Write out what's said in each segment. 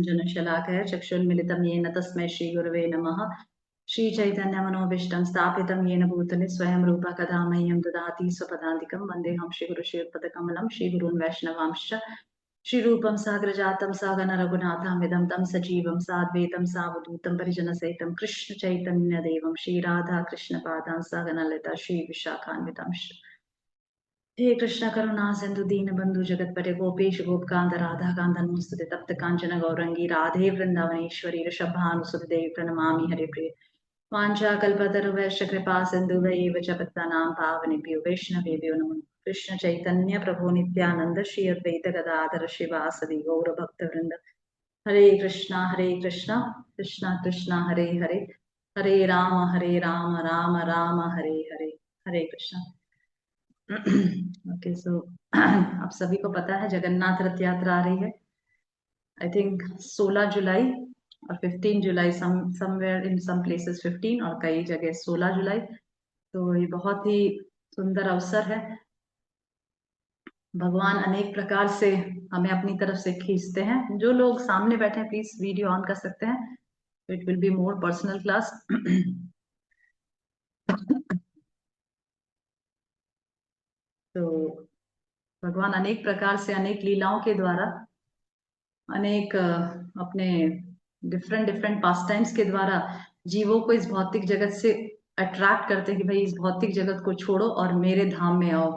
जनशलाकया चक्षुन्मिलितं येन तस्मै श्रीगुरवे नमः। श्रीचैतन्यमनोभीष्टं स्थापितं येन भूतले स्वयं रूपा कदा मह्यं ददाति स्वपदान्तिकं। वन्देऽहं श्रीगुरुश्रीयुतपदकमलं श्रीगुरून् वैष्णवांश्च। श्रीरूपं साग्रजातं सहगण रघुनाथामिदं तं सजीवं साद्वैतं सावधूतं परिजनसहितं कृष्णचैतन्यदेवं श्रीराधा कृष्णपादान् सहगण ललिता श्रीविशाखान्वितांश्च। हे कृष्ण करुणा सिंधु दीन बंधु जगतपते गोपेश गोपकांत राधा कांत नमोस्तुते तप्त कांचन गौरंगी राधे वृंदावनेश्वरी ऋषभानुसुते देवी प्रणमामि हरे प्रिय वाञ्छा कल्पतरुभ्यश्च कृपा सिन्धुभ्यैव च पतितानां पावनेभ्यो वैष्णवेभ्यो नमः। कृष्ण चैतन्य प्रभु नित्यानंद श्री अद्वैत गदाधर शिवासदि गौरभक्तवृंद। हरे कृष्णा कृष्णा कृष्णा हरे हरे, हरे राम राम राम हरे हरे। हरे कृष्णा। ओके सो आप सभी को पता है जगन्नाथ रथ यात्रा आ रही है। आई थिंक 16 जुलाई और 15 जुलाई, समवेयर इन सम प्लेसेस 15 और कई जगह 16 जुलाई। तो ये बहुत ही सुंदर अवसर है। भगवान अनेक प्रकार से हमें अपनी तरफ से खींचते हैं। जो लोग सामने बैठे हैं प्लीज वीडियो ऑन कर सकते हैं। It will be more personal class. तो भगवान अनेक प्रकार से अनेक लीलाओं के द्वारा अनेक अपने डिफरेंट डिफरेंट पास टाइम्स के द्वारा जीवों को इस भौतिक जगत से अट्रैक्ट करते हैं कि भाई इस भौतिक जगत को छोड़ो और मेरे धाम में आओ।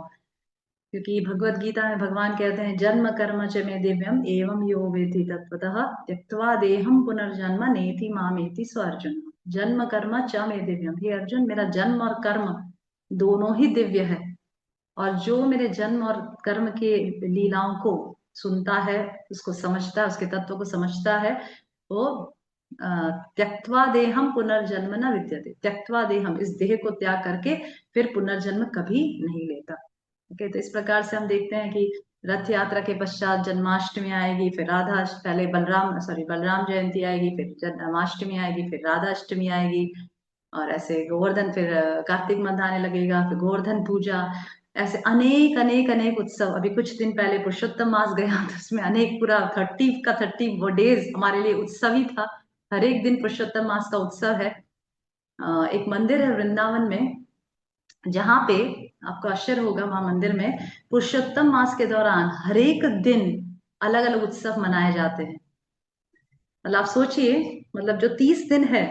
क्योंकि भगवत गीता में भगवान कहते हैं जन्म कर्म च मे दिव्यम एवं यो वेति तत्वतः त्यक्त्वा देहम पुनर्जन्म नेति मामेति स्व अर्जुन। जन्म कर्म च मे दिव्यम, हे अर्जुन मेरा जन्म और कर्म दोनों ही दिव्य है। और जो मेरे जन्म और कर्म के लीलाओं को सुनता है, उसको समझता है, उसके तत्व को समझता है, वो त्यक्त्वा देहम पुनर्जन्म न विद्यते। त्यक्त्वा देहम, इस देह को त्याग करके फिर पुनर्जन्म कभी नहीं लेता। ओके, तो इस प्रकार से हम देखते हैं कि रथ यात्रा के पश्चात जन्माष्टमी आएगी, फिर राधा, पहले बलराम जयंती आएगी, फिर जन्माष्टमी आएगी, फिर राधाष्टमी आएगी, और ऐसे गोवर्धन, फिर कार्तिक मंथ आने लगेगा, फिर गोवर्धन पूजा, ऐसे अनेक अनेक अनेक उत्सव। अभी कुछ दिन पहले पुरुषोत्तम मास गया, तो उसमें अनेक पूरा 30 वो डेज हमारे लिए उत्सव ही था। हर एक दिन पुरुषोत्तम मास का उत्सव है। एक मंदिर है वृंदावन में, जहाँ पे आपको आश्चर्य होगा, वहां मंदिर में पुरुषोत्तम मास के दौरान हर एक दिन अलग अलग उत्सव मनाए जाते हैं। मतलब आप सोचिए, मतलब जो 30 दिन है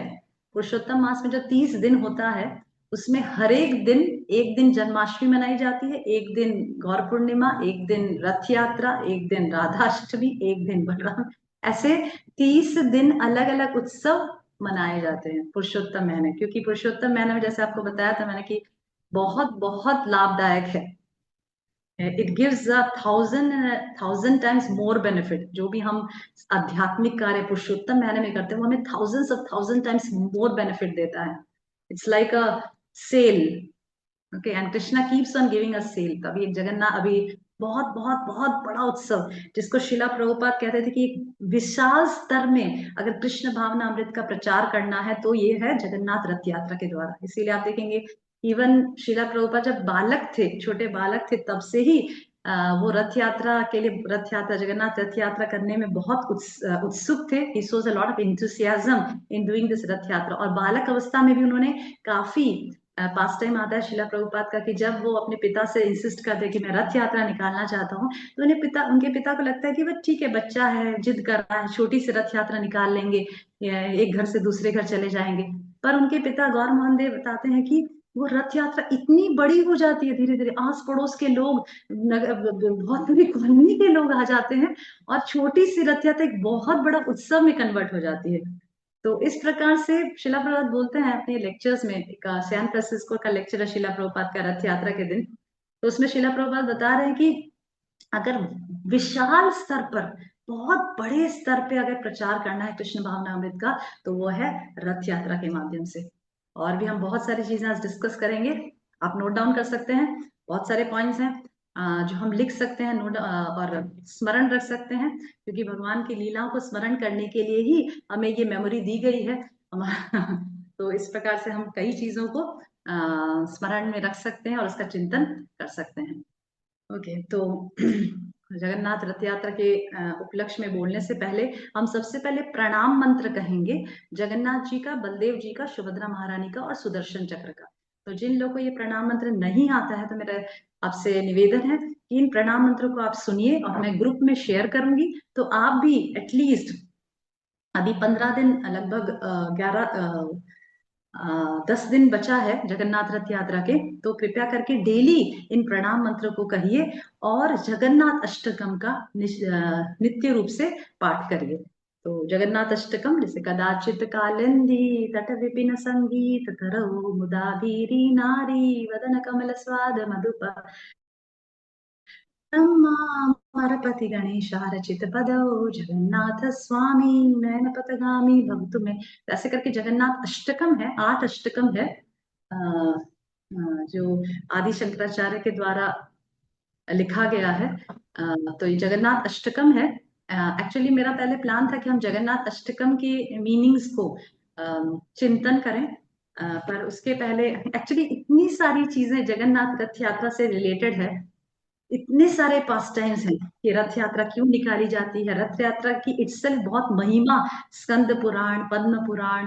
पुरुषोत्तम मास में, जो 30 दिन होता है, उसमें हर एक दिन, एक दिन जन्माष्टमी मनाई जाती है, एक दिन गौर पूर्णिमा, एक दिन रथ यात्रा, एक दिन राधाष्टमी, एक दिन बलराम, ऐसे 30 दिन अलग अलग उत्सव मनाए जाते हैं पुरुषोत्तम महीने। क्योंकि पुरुषोत्तम महीने में, जैसे आपको बताया था मैंने, कि बहुत बहुत लाभदायक है। It gives 1000 times more benefit. जो भी हम आध्यात्मिक कार्य पुरुषोत्तम महीने में करते हैं, वो हमें थाउजेंड टाइम्स मोर बेनिफिट देता है। It's like a sale. Okay, and Krishna keeps on giving a sale. तो अभी एक जगन्नाथ, अभी बहुत बहुत बहुत बड़ा उत्सव, जिसको शिला प्रभुपाद कहते थे कि विशाल स्तर में अगर कृष्ण भावना अमृत का प्रचार करना है तो ये है जगन्नाथ रथ यात्रा के द्वारा। इसीलिए आप देखेंगे इवन शिला प्रभुपाद जब बालक थे, छोटे बालक थे, तब से ही वो रथ यात्रा के लिए, रथ यात्रा, जगन्नाथ रथ यात्रा करने में बहुत उत्सुक थे। He shows a lot of enthusiasm in doing this Rath Yatra. और बालक अवस्था में भी उन्होंने काफी पास टाइम आता है शिला प्रभुपाद का, कि जब वो अपने पिता से इंसिस्ट करते कि मैं रथ यात्रा निकालना चाहता हूँ, तो उनके पिता को लगता है कि वह ठीक है, बच्चा है, जिद कर रहा है, छोटी सी रथ यात्रा निकाल लेंगे, एक घर से दूसरे घर चले जाएंगे। पर उनके पिता गौर मोहन देव बताते हैं कि वो रथ यात्रा इतनी बड़ी हो जाती है, धीरे धीरे आस पड़ोस के लोग, बहुत बड़ी कॉलोनी के लोग आ जाते हैं, और छोटी सी रथ यात्रा एक बहुत बड़ा उत्सव में कन्वर्ट हो जाती है। तो इस प्रकार से शिला प्रभुपाद बोलते हैं अपने लेक्चर्स में, एक सैन फ्रांसिस्को का लेक्चर है शिला प्रभुपाद का रथ यात्रा के दिन। तो उसमें शिला प्रभुपाद बता रहे हैं कि अगर विशाल स्तर पर, बहुत बड़े स्तर पे अगर प्रचार करना है कृष्ण भावना अमृत का, तो वो है रथ यात्रा के माध्यम से। और भी हम बहुत सारी चीजें आज डिस्कस करेंगे, आप नोट डाउन कर सकते हैं। बहुत सारे पॉइंट्स हैं जो हम लिख सकते हैं, नोट और स्मरण रख सकते हैं, क्योंकि भगवान की लीलाओं को स्मरण करने के लिए ही हमें ये मेमोरी दी गई है हमारा। तो इस प्रकार से हम कई चीजों को स्मरण में रख सकते हैं और उसका चिंतन कर सकते हैं। ओके, तो जगन्नाथ रथ यात्रा के उपलक्ष्य में बोलने से पहले हम सबसे पहले प्रणाम मंत्र कहेंगे, जगन्नाथ जी का, बलदेव जी का, सुभद्रा महारानी का और सुदर्शन चक्र का। तो जिन लोगों को ये प्रणाम मंत्र नहीं आता है तो मेरा आपसे निवेदन है कि इन प्रणाम मंत्रों को आप सुनिए और मैं ग्रुप में शेयर करूंगी, तो आप भी एटलीस्ट अभी 15 दिन लगभग 10 दिन बचा है जगन्नाथ रथ यात्रा के, तो कृपया करके डेली इन प्रणाम मंत्र को कहिए और जगन्नाथ अष्टकम का नित्य रूप से पाठ करिए। तो जगन्नाथ अष्टकम जैसे कदाचित कालिंदी तट विपिन संगीत करौ मुदा भीरी नारी वदन कमल स्वाद मधुप मरपति गणेशारचित पदौ जगन्नाथ स्वामी नयन पथगामी भवतु में। ऐसे करके जगन्नाथ अष्टकम है, 8 अष्टकम है जो आदि शंकराचार्य के द्वारा लिखा गया है। तो ये जगन्नाथ अष्टकम है। एक्चुअली मेरा पहले प्लान था कि हम जगन्नाथ अष्टकम की मीनिंग्स को चिंतन करें, पर उसके पहले एक्चुअली इतनी सारी चीजें जगन्नाथ रथ यात्रा से रिलेटेड है, इतने सारे पास टाइम्स हैं कि रथ यात्रा क्यों निकाली जाती है। रथ यात्रा की इटसेल्फ बहुत महिमा, स्कंद पुराण, पद्म पुराण,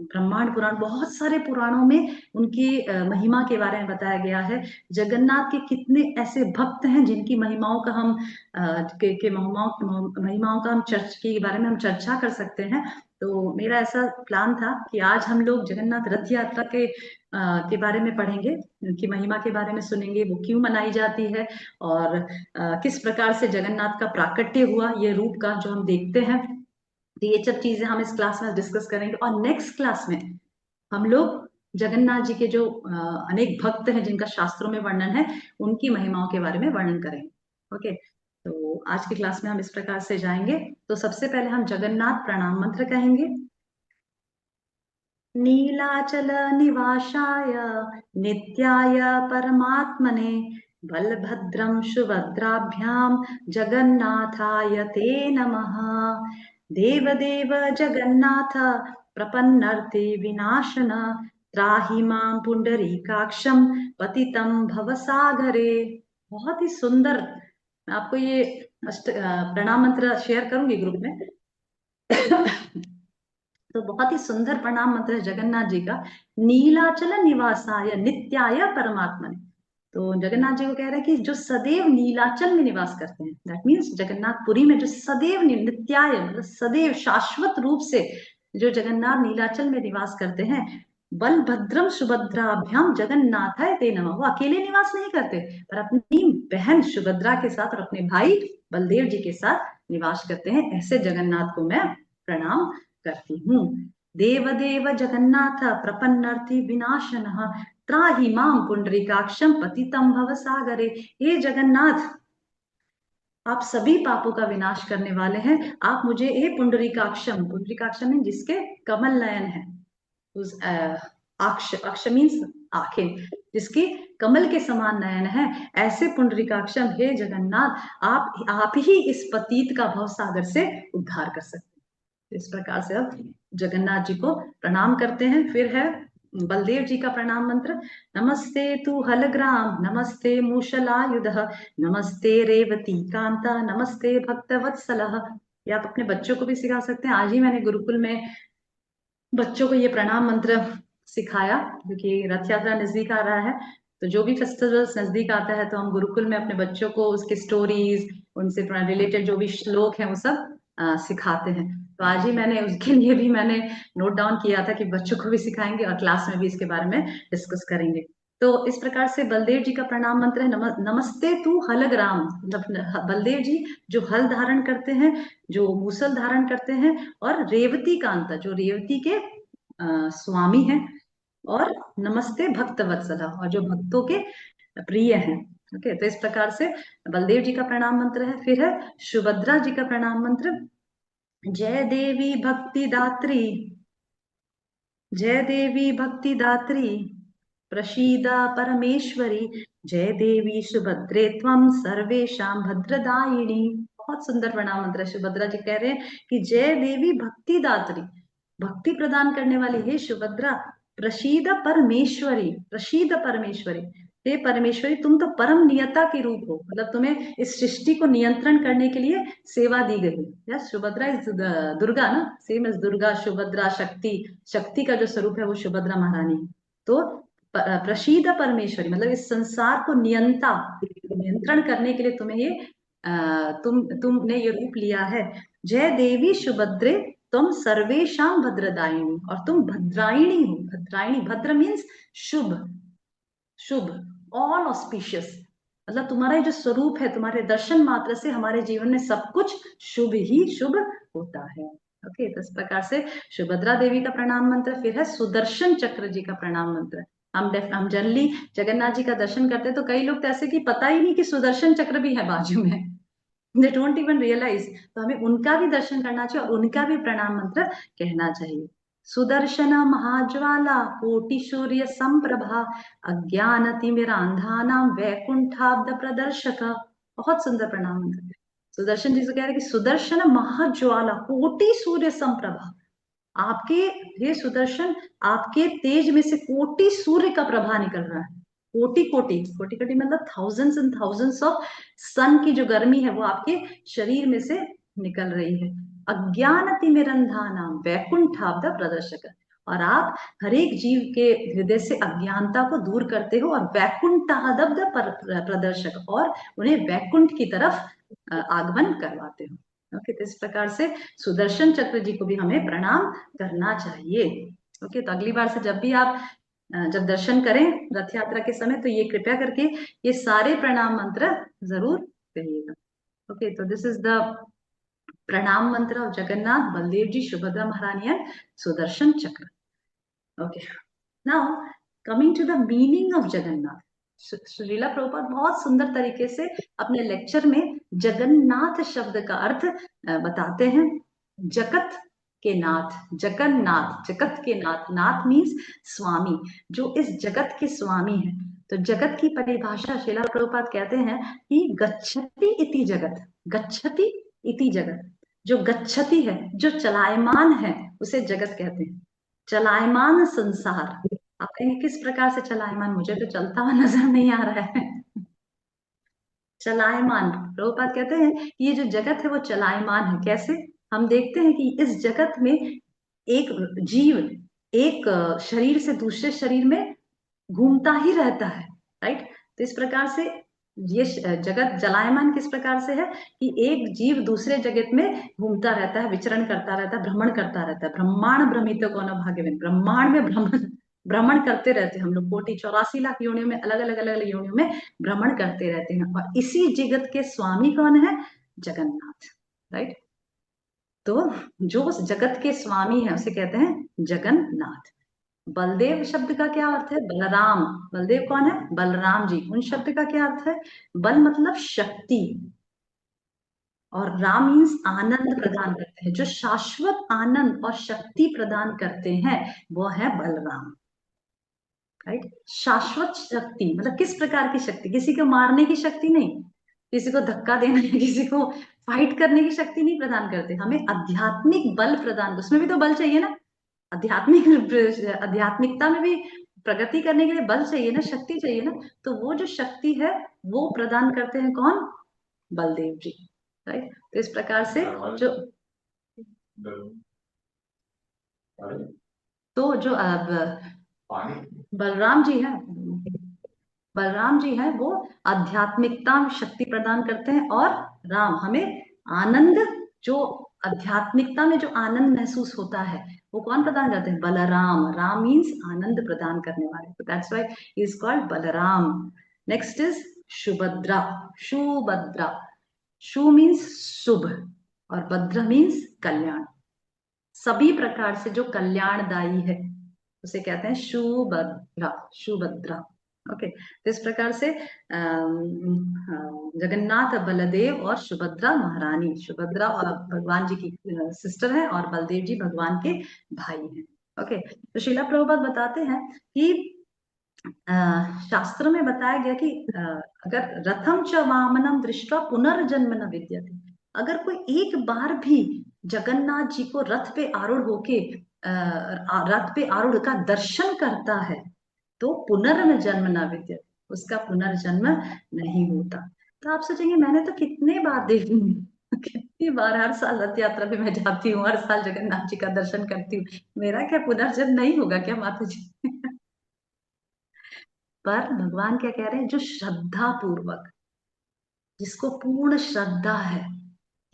ब्रह्मांड पुराण, बहुत सारे पुराणों में उनकी महिमा के बारे में बताया गया है। जगन्नाथ के कितने ऐसे भक्त हैं जिनकी महिमाओं का हम महिमाओं का हम के बारे में हम चर्चा कर सकते हैं। तो मेरा ऐसा प्लान था कि आज हम लोग जगन्नाथ रथ यात्रा के बारे में पढ़ेंगे, उनकी महिमा के बारे में सुनेंगे, वो क्यों मनाई जाती है और किस प्रकार से जगन्नाथ का प्राकट्य हुआ, ये रूप का जो हम देखते हैं। तो ये सब चीजें हम इस क्लास में डिस्कस करेंगे और नेक्स्ट क्लास में हम लोग जगन्नाथ जी के जो अनेक भक्त हैं जिनका शास्त्रों में वर्णन है, उनकी महिमाओं के बारे में वर्णन करेंगे। ओके, तो आज की क्लास में हम इस प्रकार से जाएंगे। तो सबसे पहले हम जगन्नाथ प्रणाम मंत्र कहेंगे। नीलाचल निवासाय नित्याय परमात्मने बलभद्रं सुभद्राभ्यां जगन्नाथाय ते नमः। देवदेव जगन्नाथ प्रपन्नर्ते विनाशन त्राहि मां पुंडरीकाक्षं पतितं भवसागरे। बहुत ही सुंदर, मैं आपको ये प्रणाम मंत्र शेयर करूंगी ग्रुप में। तो बहुत ही सुंदर प्रणाम मंत्र है जगन्नाथ जी का, नीलाचल निवासाय नित्याय परमात्मने। तो जगन्नाथ जी को कह रहे हैं कि जो सदैव नीलाचल में निवास करते हैं, दैट मीन्स जगन्नाथपुरी में जो सदैव नित्याय मतलब सदैव शाश्वत रूप से जो जगन्नाथ नीलाचल में निवास करते हैं, बलभद्रम सुभद्राभ्याम जगन्नाथाय ते नमः। वो अकेले निवास नहीं करते पर अपनी बहन सुभद्रा के साथ और अपने भाई बलदेव जी के साथ निवास करते हैं। ऐसे जगन्नाथ को मैं प्रणाम करती हूँ। देव देव जगन्नाथ प्रपन्नर्थी विनाशनः त्राहि मां पुंडरीकाक्षं पतितं भव सागरे। हे जगन्नाथ, आप सभी पापों का विनाश करने वाले हैं, आप मुझे हे पुंडरीकाक्षम, पुंडरीकाक्षम है जिसके कमल नयन है, उस अक्ष मीन्स आंखें, जिसकी कमल के समान नयन है, ऐसे पुंडरीकाक्षम हे जगन्नाथ, आप ही इस पतित का भव सागर से उद्धार कर सकते हैं। इस प्रकार से अब जगन्नाथ जी को प्रणाम करते हैं। फिर है बलदेव जी का प्रणाम मंत्र। नमस्ते तु हलग्राम नमस्ते मूषलायुध नमस्ते रेवती कांता नमस्ते भक्तवत्सलः। ये आप अपने बच्चों को भी सिखा सकते हैं। आज ही मैंने गुरुकुल में बच्चों को ये प्रणाम मंत्र सिखाया, क्योंकि रथ यात्रा नजदीक आ रहा है। तो जो भी फेस्टिवल्स नजदीक आता है तो हम गुरुकुल में अपने बच्चों को उसके स्टोरीज, उनसे रिलेटेड जो भी श्लोक है वो सब सिखाते हैं। तो आज ही मैंने उसके लिए भी मैंने नोट डाउन किया था कि बच्चों को भी सिखाएंगे और क्लास में भी इसके बारे में डिस्कस करेंगे। तो इस प्रकार से बलदेव जी का प्रणाम मंत्र है नमस्ते तू हलग्राम, मतलब बलदेव जी जो हल धारण करते हैं, जो मूसल धारण करते हैं, और रेवती कांता जो रेवती के स्वामी हैं, और नमस्ते भक्त वत्सला और जो भक्तों के प्रिय हैं। ओके, तो इस प्रकार से बलदेव जी का प्रणाम मंत्र है। फिर है सुभद्रा जी का प्रणाम मंत्र। जय देवी भक्ति दात्री, जय देवी भक्ति दात्री प्रसीदा परमेश्वरी, जय देवी सुभद्रे त्वं सर्वेशां भद्रदायिनी। बहुत सुंदर प्रणाम मंत्र है। सुभद्रा जी कह रहे हैं कि जय देवी भक्ति दात्री, भक्ति प्रदान करने वाली हे सुभद्रा, प्रसीद परमेश्वरी, प्रसीद परमेश्वरी, हे परमेश्वरी तुम तो परम नियता के रूप हो, मतलब तुम्हें इस सृष्टि को नियंत्रण करने के लिए सेवा दी गई है। यस, सुभद्रा इज दुर्गा ना, सेम एज दुर्गा, सुभद्रा शक्ति, शक्ति का जो स्वरूप है वो सुभद्रा महारानी है। तो प्रसीद परमेश्वरी मतलब इस संसार को नियंत्रण करने के लिए तुम्हें ये तुमने ये रूप लिया है। जय देवी सुभद्रे तुम सर्वेशम भद्रदायिनी, और तुम भद्रायणी हो। भद्रायणी, भद्र मीन्स शुभ, शुभ, ऑल ऑस्पिशियस, मतलब तुम्हारा जो स्वरूप है, तुम्हारे दर्शन मात्र से हमारे जीवन में सब कुछ शुभ ही शुभ होता है। ओके, तो इस प्रकार से सुभद्रा देवी का प्रणाम मंत्र। फिर है सुदर्शन चक्र जी का प्रणाम मंत्र। हम जनरली जगन्नाथ जी का दर्शन करते हैं तो कई लोग तो ऐसे कि पता ही नहीं कि सुदर्शन चक्र भी है बाजू में, दे डोंट इवन रियलाइज। तो हमें उनका भी दर्शन करना चाहिए और उनका भी प्रणाम मंत्र कहना चाहिए। सुदर्शन महाज्वाला कोटि सूर्य संप्रभा अज्ञानतिमिरांधानां वैकुंठाब्द प्रदर्शक। बहुत सुंदर प्रणाम मंत्र। सुदर्शन जी से कह रहे हैं कि सुदर्शन महाज्वाला कोटि सूर्य संप्रभा, आपके, हे सुदर्शन, आपके तेज में से कोटि सूर्य का प्रभा निकल रहा है। कोटि कोटि, कोटि कोटि मतलब थाउजेंड्स एंड थाउजेंड्स ऑफ सन की जो गर्मी है वो आपके शरीर में से निकल रही है। अज्ञान तिमिरंधाना वैकुंठाब्द प्रदर्शक, और आप हर एक जीव के हृदय से अज्ञानता को दूर करते हो, और वैकुंठाब्द प्रदर्शक, और उन्हें वैकुंठ की तरफ आगमन करवाते हो। ओके, तो इस प्रकार से सुदर्शन चक्र जी को भी हमें प्रणाम करना चाहिए। ओके, तो अगली बार से जब भी आप जब दर्शन करें रथ यात्रा के समय, तो ये कृपया करके ये सारे प्रणाम मंत्र जरूर करिएगा। ओके, तो this is the pranam mantra of Jagannath, Baldev ji, Subhadra Maharani and Sudarshan chakra. Okay, now coming to the meaning of Jagannath. Srila Prabhupada बहुत सुंदर तरीके से अपने लेक्चर में जगन्नाथ शब्द का अर्थ बताते हैं। जगत के नाथ, जगन्नाथ, जगत के नाथ, नाथ मीन्स स्वामी, जो इस जगत के स्वामी है। तो जगत की परिभाषा श्रीला प्रभुपाद कहते हैं कि गच्छति इति जगत, गच्छति इति जगत, जो गच्छति है, जो चलायमान है, उसे जगत कहते हैं। चलायमान संसार, आप कहेंगे किस प्रकार से चलायमान, मुझे तो चलता हुआ नजर नहीं आ रहा है। चलायमान, प्रभुपाद कहते हैं कि ये जो जगत है वो चलायमान है। कैसे? हम देखते हैं कि इस जगत में एक जीव एक शरीर से दूसरे शरीर में घूमता ही रहता है, राइट। तो इस प्रकार से ये जगत जलायमान किस प्रकार से है कि एक जीव दूसरे जगत में घूमता रहता है, विचरण करता रहता है, भ्रमण करता रहता है। ब्रह्मांड भ्रमित कौन भाग्यवान, ब्रह्मांड में भ्रमण भ्रमण करते रहते हैं हम लोग। 84 लाख योनियों में, अलग अलग अलग अलग योनियों में भ्रमण करते रहते हैं। और इसी जगत के स्वामी कौन है? जगन्नाथ, राइट। तो जो उस जगत के स्वामी है उसे कहते हैं जगन्नाथ। बलदेव शब्द का क्या अर्थ है? बलराम। बलदेव कौन है? बलराम जी। उन शब्द का क्या अर्थ है? बल मतलब शक्ति, और राम मीन्स आनंद प्रदान करते हैं। जो शाश्वत आनंद और शक्ति प्रदान करते हैं वो है बलराम, राइट। शाश्वत शक्ति मतलब किस प्रकार की शक्ति? किसी को मारने की शक्ति नहीं, किसी को धक्का देने, किसी को फाइट करने की शक्ति नहीं प्रदान करते, हमें आध्यात्मिक बल प्रदान। उसमें भी तो बल चाहिए ना, आध्यात्मिकता में भी प्रगति करने के लिए बल चाहिए ना, शक्ति चाहिए ना। तो वो जो शक्ति है वो प्रदान करते हैं कौन? बलदेव जी, राइट। तो इस प्रकार से जो जो अब बलराम जी है, बलराम जी है वो आध्यात्मिकता में शक्ति प्रदान करते हैं, और राम हमें आनंद, जो आध्यात्मिकता में जो आनंद महसूस होता है वो कौन प्रदान करते हैं? बलराम। राम मीन्स आनंद प्रदान करने वाले, तो that's why he is called Balram. Next is Subhadra. Subhadra, शु मीन्स शुभ और भद्र मीन्स कल्याण। सभी प्रकार से जो कल्याणदायी है उसे कहते हैं सुभद्रा, सुभद्रा। ओके, तो इस प्रकार से जगन्नाथ, बलदेव और सुभद्रा महारानी, सुभद्रा और भगवान जी की सिस्टर है और बलदेव जी भगवान के भाई हैं। ओके, तो श्रीला प्रभुपाद बताते हैं कि शास्त्र में बताया गया कि अगर रथम च वामनम दृष्टवा पुनर्जन्म न विद्यते, अगर कोई एक बार भी जगन्नाथ जी को रथ पे आरूढ़ होके रथ पे आरूढ़ का दर्शन करता है तो पुनर्जन्म न विद्यते, उसका पुनर्जन्म नहीं होता। तो आप सोचेंगे मैंने तो कितने बार देखी कितनी बार हर साल रथ यात्रा पे मैं जाती हूँ, हर साल जगन्नाथ जी का दर्शन करती हूँ, मेरा क्या पुनर्जन्म नहीं होगा क्या माता जी? पर भगवान क्या कह रहे हैं, जो श्रद्धा पूर्वक, जिसको पूर्ण श्रद्धा है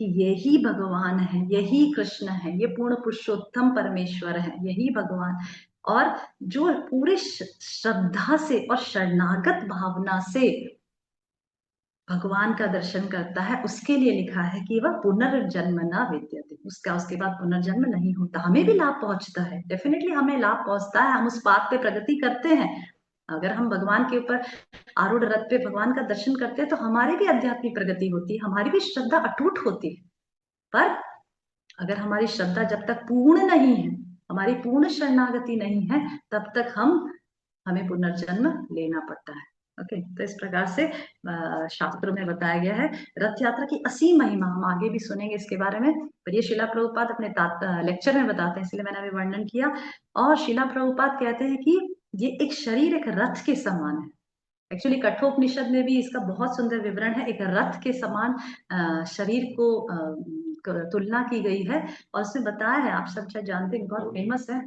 कि यही भगवान है, यही कृष्ण है, ये पूर्ण पुरुषोत्तम परमेश्वर है, यही भगवान, और जो पूरे श्रद्धा से और शरणागत भावना से भगवान का दर्शन करता है, उसके लिए लिखा है कि वह पुनर्जन्म न विद्यते, उसके बाद पुनर्जन्म नहीं होता। हमें भी लाभ पहुंचता है, डेफिनेटली हमें लाभ पहुंचता है, हम उस बात पे प्रगति करते हैं। अगर हम भगवान के ऊपर आरूढ़ रथ पे भगवान का दर्शन करते हैं तो हमारी भी आध्यात्मिक प्रगति होती है, हमारी भी श्रद्धा अटूट होती है। पर अगर हमारी श्रद्धा जब तक पूर्ण नहीं है, हमारी पूर्ण शरणागति नहीं है, तब तक हमें पुनर्जन्म लेना पड़ता है। ओके, तो इस प्रकार से शास्त्रों में बताया गया है रथ यात्रा की असीम महिमा। हम आगे भी सुनेंगे इसके बारे में, पर ये शिला प्रभुपाद अपने लेक्चर में बताते हैं, इसलिए मैंने अभी वर्णन किया। और शिला प्रभुपाद कहते हैं कि ये एक शरीर एक रथ के समान है। एक्चुअली कठोपनिषद में भी इसका बहुत सुंदर विवरण है, एक रथ के समान शरीर को तुलना की गई है, और उसमें बताया है, आप सब शायद जानते हैं, बहुत फेमस है।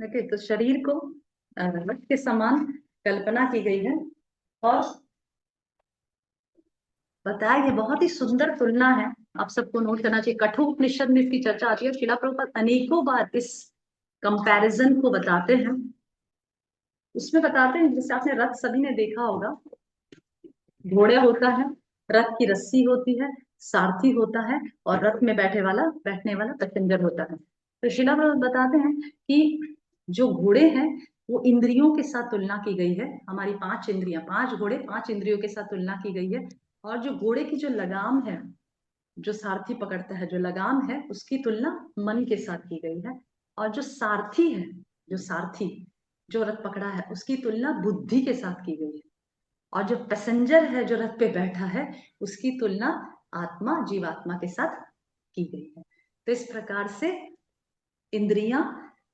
देखिए, तो शरीर को रथ के समान कल्पना की गई है, और बताया गया, बहुत ही सुंदर तुलना है, आप सबको नोट करना चाहिए। कठोपनिषद में इसकी चर्चा आती है, शिला प्रभुपाद अनेकों बार इस कंपैरिजन को बताते हैं। उसमें बताते हैं, जैसे आपने रथ सभी ने देखा होगा, घोड़े होता है, रथ की रस्सी होती है, सारथी होता है, और रथ में बैठने वाला पैसेंजर होता है। तो शिला प्रभुपाद बताते हैं कि जो घोड़े हैं वो इंद्रियों के साथ तुलना की गई है, हमारी 5 इंद्रियां, 5 घोड़े 5 इंद्रियों के साथ तुलना की गई है। और जो घोड़े की जो लगाम है, जो सारथी पकड़ता है, जो लगाम है, उसकी तुलना मन के साथ की गई है। और जो सारथी है, जो सारथी जो रथ पकड़ा है, उसकी तुलना बुद्धि के साथ की गई है। और जो पैसेंजर है, जो रथ पे बैठा है, उसकी तुलना आत्मा, जीवात्मा के साथ की गई है। तो इस प्रकार से इंद्रियां,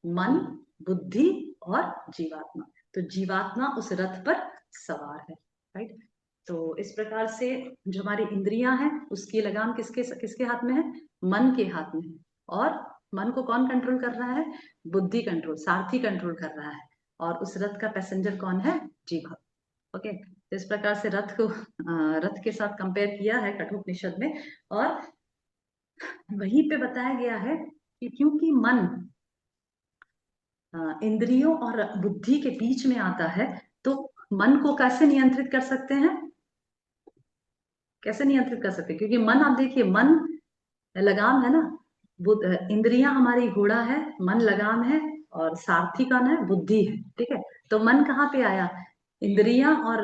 मन, बुद्धि और जीवात्मा, तो जीवात्मा उस रथ पर सवार है, राइट। तो इस प्रकार से जो हमारी इंद्रियां हैं, उसकी लगाम किसके किसके हाथ में है? मन के हाथ में है। और मन को कौन कंट्रोल कर रहा है? बुद्धि कंट्रोल, सारथी कंट्रोल कर रहा है। और उस रथ का पैसेंजर कौन है? जीवात्मा। ओके, तो इस प्रकार से रथ के साथ कंपेयर किया है कठोपनिषद में। और वहीं पे बताया गया है कि क्योंकि मन इंद्रियों और बुद्धि के बीच में आता है, तो मन को कैसे नियंत्रित कर सकते हैं? कैसे नियंत्रित कर सकते हैं? क्योंकि मन, आप देखिए, मन लगाम है ना, इंद्रियां हमारी घोड़ा है, मन लगाम है, और सारथी कौन है? बुद्धि है, ठीक है। तो मन कहाँ पे आया? इंद्रियां और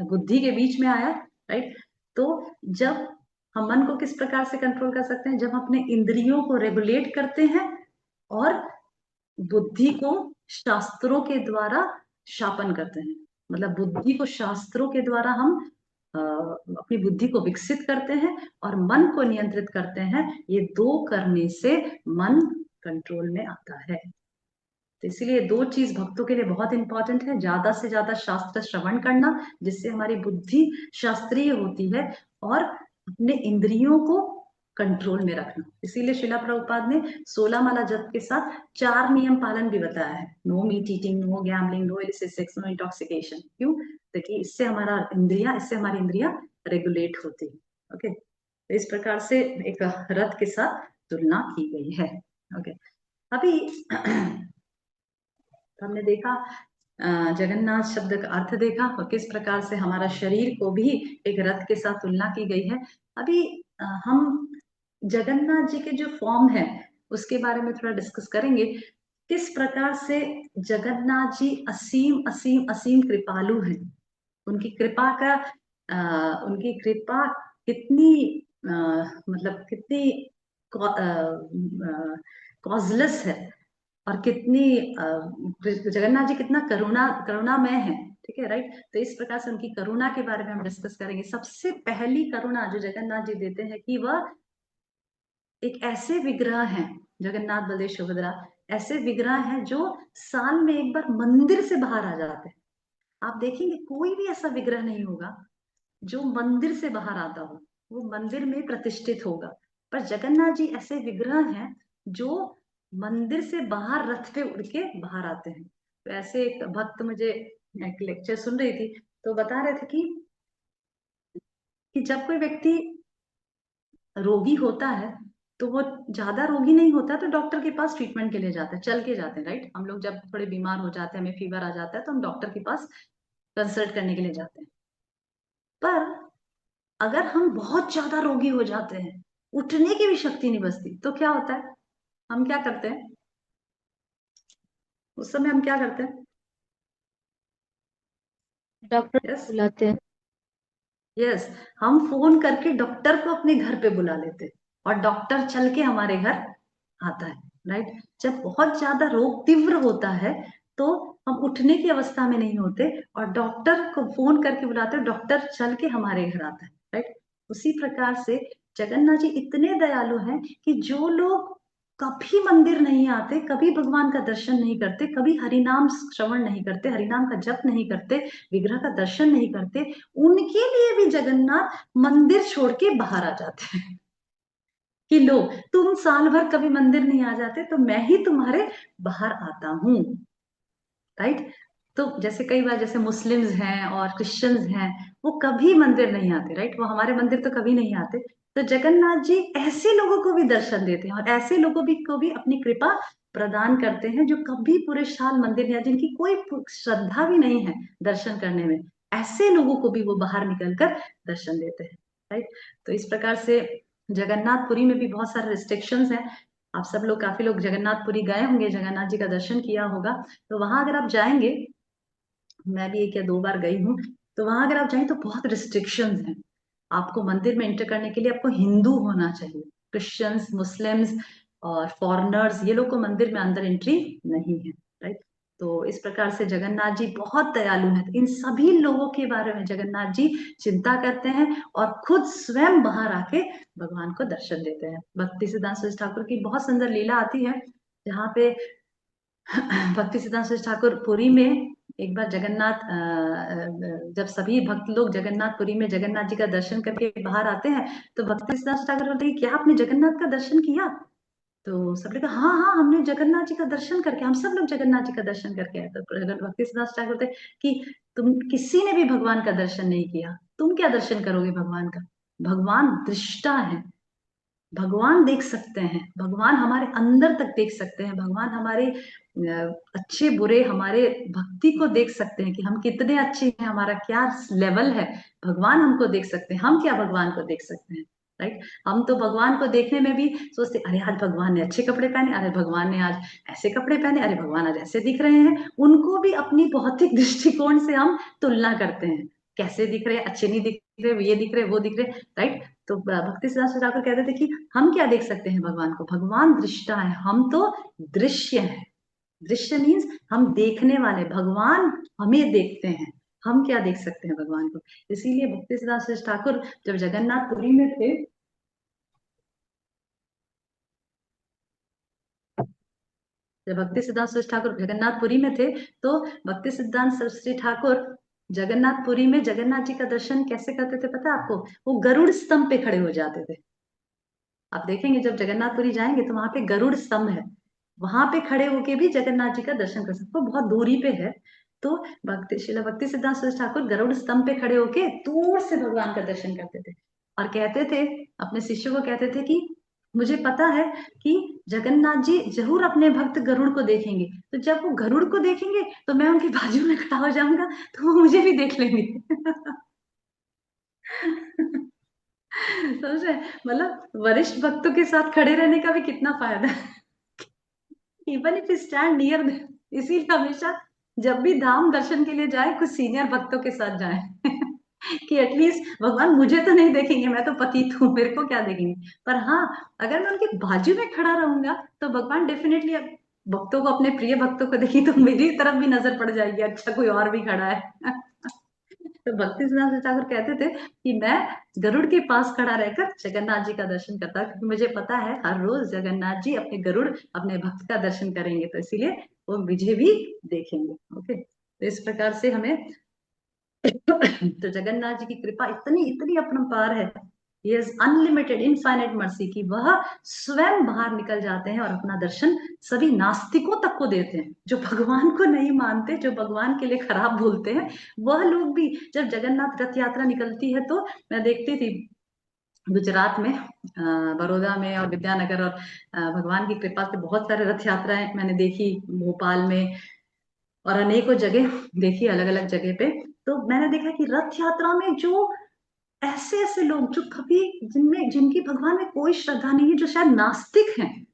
बुद्धि के बीच में आया, राइट। तो जब हम मन को किस प्रकार से कंट्रोल कर सकते हैं? जब हम अपने इंद्रियों को रेगुलेट करते हैं, और बुद्धि को शास्त्रों के द्वारा शापन करते हैं। मतलब बुद्धि को शास्त्रों के द्वारा हम अपनी बुद्धि को विकसित करते हैं, और मन को नियंत्रित करते हैं। ये दो करने से मन कंट्रोल में आता है। तो इसीलिए 2 चीज भक्तों के लिए बहुत इंपॉर्टेंट है, ज्यादा से ज्यादा शास्त्र श्रवण करना, जिससे हमारी बुद्धि शास्त्रीय होती है, और अपने इंद्रियों को कंट्रोल में रखना। इसीलिए शिला प्रभुपाद ने 16 माला जप के साथ 4 नियम पालन भी बताया है। No meat eating, no gambling, no illicit sex, no intoxication. क्यों? क्योंकि इससे हमारी इंद्रियां रेगुलेट होती है। ओके, तो इस प्रकार से एक रथ के साथ तुलना की गई है। ओके, अभी हमने देखा जगन्नाथ शब्द का अर्थ देखा, और किस प्रकार से हमारा शरीर को भी एक रथ के साथ तुलना की गई है। अभी हम जगन्नाथ जी के जो फॉर्म है उसके बारे में थोड़ा डिस्कस करेंगे। किस प्रकार से जगन्नाथ जी असीम असीम असीम कृपालु हैं, उनकी कृपा का उनकी कृपा कितनी मतलब कितनी कॉजलेस है, और कितनी जगन्नाथ जी कितना करुणामय है। ठीक है, राइट। तो इस प्रकार से उनकी करुणा के बारे में हम डिस्कस करेंगे। सबसे पहली करुणा जो जगन्नाथ जी देते हैं कि वह एक ऐसे विग्रह हैं, जगन्नाथ बलदेव सुभद्रा ऐसे विग्रह हैं जो साल में एक बार मंदिर से बाहर आ जाते हैं। आप देखेंगे कोई भी ऐसा विग्रह नहीं होगा जो मंदिर से बाहर आता हो, वो मंदिर में प्रतिष्ठित होगा। पर जगन्नाथ जी ऐसे विग्रह हैं जो मंदिर से बाहर रथ पे उड़ के बाहर आते हैं। तो ऐसे एक भक्त मुझे एक लेक्चर सुन रही थी, तो बता रहे थे कि जब कोई व्यक्ति रोगी होता है तो वो ज्यादा रोगी नहीं होता तो डॉक्टर के पास ट्रीटमेंट के लिए जाते हैं, चल के जाते हैं, राइट। हम लोग जब थोड़े बीमार हो जाते हैं, हमें फीवर आ जाता है, तो हम डॉक्टर के पास कंसल्ट करने के लिए जाते हैं। पर अगर हम बहुत ज्यादा रोगी हो जाते हैं, उठने की भी शक्ति नहीं बचती, तो क्या होता है? हम क्या करते हैं उस समय? हम क्या करते हैं? डॉक्टर यस, बुलाते हैं। यस। हम फोन करके डॉक्टर को अपने घर पे बुला लेते हैं, और डॉक्टर चल के हमारे घर आता है, राइट। जब बहुत ज्यादा रोग तीव्र होता है तो हम उठने की अवस्था में नहीं होते, और डॉक्टर को फोन करके बुलाते हैं, डॉक्टर चल के हमारे घर आता है, राइट। उसी प्रकार से जगन्नाथ जी इतने दयालु हैं कि जो लोग कभी मंदिर नहीं आते, कभी भगवान का दर्शन नहीं करते, कभी हरिनाम श्रवण नहीं करते, हरिनाम का जप नहीं करते, विग्रह का दर्शन नहीं करते, उनके लिए भी जगन्नाथ मंदिर छोड़ के बाहर आ जाते हैं कि लो, तुम साल भर कभी मंदिर नहीं आ जाते तो मैं ही तुम्हारे बाहर आता हूँ, राइट। तो जैसे कई बार जैसे मुस्लिम्स हैं और क्रिश्चियंस हैं, वो कभी मंदिर नहीं आते, राइट। वो हमारे मंदिर तो कभी नहीं आते। तो जगन्नाथ जी ऐसे लोगों को भी दर्शन देते हैं, और ऐसे लोगों भी को भी अपनी कृपा प्रदान करते हैं जो कभी पूरे साल मंदिर नहीं आते, जिनकी कोई श्रद्धा भी नहीं है दर्शन करने में। ऐसे लोगों को भी वो बाहर निकलकर दर्शन देते हैं, राइट। तो इस प्रकार से जगन्नाथपुरी में भी बहुत सारे रिस्ट्रिक्शंस हैं। आप सब लोग, काफी लोग जगन्नाथपुरी गए होंगे, जगन्नाथ जी का दर्शन किया होगा। तो वहां अगर आप जाएंगे, मैं भी एक या दो बार गई हूँ, तो वहां अगर आप जाएं तो बहुत रिस्ट्रिक्शंस हैं। आपको मंदिर में एंटर करने के लिए आपको हिंदू होना चाहिए। क्रिश्चियंस, मुस्लिम्स और फॉरेनर्स, ये लोग को मंदिर में अंदर एंट्री नहीं है, राइट। तो इस प्रकार से जगन्नाथ जी बहुत दयालु हैं। तो इन सभी लोगों के बारे में जगन्नाथ जी चिंता करते हैं, और खुद स्वयं बाहर आके भगवान को दर्शन देते हैं। भक्ति सिद्धांत सरस्वती ठाकुर की बहुत सुंदर लीला आती है, जहाँ पे भक्ति सिद्धांत सरस्वती ठाकुर पुरी में एक बार जगन्नाथ जब सभी भक्त लोग जगन्नाथपुरी में जगन्नाथ जी का दर्शन करके बाहर आते हैं, तो भक्ति सिद्धांत ठाकुर बोलते हैं, क्या आपने जगन्नाथ का दर्शन किया? तो सब लोग, हाँ हाँ, हमने जगन्नाथ जी का दर्शन करके, हम सब लोग जगन्नाथ जी का दर्शन करके आए। तो भक्ति सिद्धांत ठाकुर बोलते हैं कि तुम किसी ने भी भगवान का दर्शन नहीं किया, तुम क्या दर्शन करोगे भगवान का? भगवान दृष्टा है, भगवान देख सकते हैं, भगवान हमारे अंदर तक देख सकते हैं, भगवान हमारे अच्छे बुरे, हमारे भक्ति को देख सकते हैं कि हम कितने अच्छे हैं, हमारा क्या लेवल है। भगवान हमको देख सकते हैं, हम क्या भगवान को देख सकते हैं, राइट। हम तो भगवान को देखने में भी सोचते, अरे आज भगवान ने अच्छे कपड़े पहने, अरे भगवान ने आज ऐसे कपड़े पहने, अरे भगवान आज ऐसे दिख रहे हैं। उनको भी अपनी भौतिक दृष्टिकोण से हम तुलना करते हैं, कैसे दिख रहे हैं, अच्छे नहीं दिख रहे, ये दिख रहे, वो दिख रहे, राइट। तो भक्ति सिद्धांत ठाकुर कहते थे कि हम क्या देख सकते हैं भगवान को? भगवान दृष्टा है, हम तो दृश्य है। दृश्य मीन्स हम देखने वाले, भगवान हमें देखते हैं, हम क्या देख सकते हैं भगवान को। इसीलिए भक्ति सिद्धांत ठाकुर जब जगन्नाथपुरी में थे, जब भक्ति सिद्धांत सरस्वती ठाकुर जगन्नाथपुरी में थे, तो भक्ति सिद्धांत सरस्वती ठाकुर जगन्नाथपुरी में जगन्नाथ जी का दर्शन कैसे करते थे पता है आपको? वो गरुड़ स्तंभ पे खड़े हो जाते थे। आप देखेंगे जब जगन्नाथपुरी जाएंगे तो वहां पे गरुड़ स्तंभ है, वहां पे खड़े होके भी जगन्नाथ जी का दर्शन कर सकते हो, बहुत दूरी पे है। तो भक्ति शिला भक्ति सिद्धांत सरस्वती ठाकुर गरुड़ स्तंभ पे खड़े होके दूर से भगवान का दर्शन करते थे, और कहते थे, अपने शिष्यों को कहते थे कि मुझे पता है कि जगन्नाथ जी जरूर अपने भक्त गरुड़ को देखेंगे, तो जब वो गरुड़ को देखेंगे तो मैं उनके बाजू में खड़ा हो जाऊंगा, तो वो मुझे भी देख लेंगे। समझ रहे हैं? मतलब वरिष्ठ भक्तों के साथ खड़े रहने का भी कितना फायदा है, इवन इफ स्टैंड नियर। इसीलिए हमेशा जब भी धाम दर्शन के लिए जाए, कुछ सीनियर भक्तों के साथ जाए। कि एटलीस्ट भगवान मुझे तो नहीं देखेंगे, मैं तो पतित हूँ, मेरे को क्या देखेंगे। पर हाँ, अगर मैं उनके बाजू में खड़ा रहूंगा तो भगवान डेफिनेटली भक्तों को, अपने प्रिय भक्तों को देखी तो मेरी तरफ भी नजर पड़ जाएगी, अच्छा कोई और भी खड़ा है। तो भक्ति सिद्धांत ठाकुर कहते थे कि मैं गरुड़ के पास खड़ा रहकर जगन्नाथ जी का दर्शन करता, क्योंकि मुझे पता है हर रोज जगन्नाथ जी अपने गरुड़, अपने भक्त का दर्शन करेंगे, तो इसीलिए वो मुझे भी देखेंगे। ओके, तो इस प्रकार से हमें तो जगन्नाथ जी की कृपा इतनी इतनी अपरंपार है, ये अनलिमिटेड इनफाइनाइट मर्सी, की वह स्वयं बाहर निकल जाते हैं और अपना दर्शन सभी नास्तिकों तक को देते हैं, जो भगवान को नहीं मानते, जो भगवान के लिए खराब बोलते हैं, वह लोग भी। जब जगन्नाथ रथ यात्रा निकलती है तो मैं देखती थी गुजरात में, बड़ौदा में और विद्यानगर, और भगवान की कृपा से बहुत सारे रथ यात्राएं मैंने देखी, भोपाल में और अनेकों जगह देखी, अलग अलग जगह पे। तो मैंने देखा कि रथ यात्रा में जो ऐसे ऐसे लोग जो कभी, जिनमें, जिनकी भगवान में कोई श्रद्धा नहीं है, जो शायद नास्तिक हैं,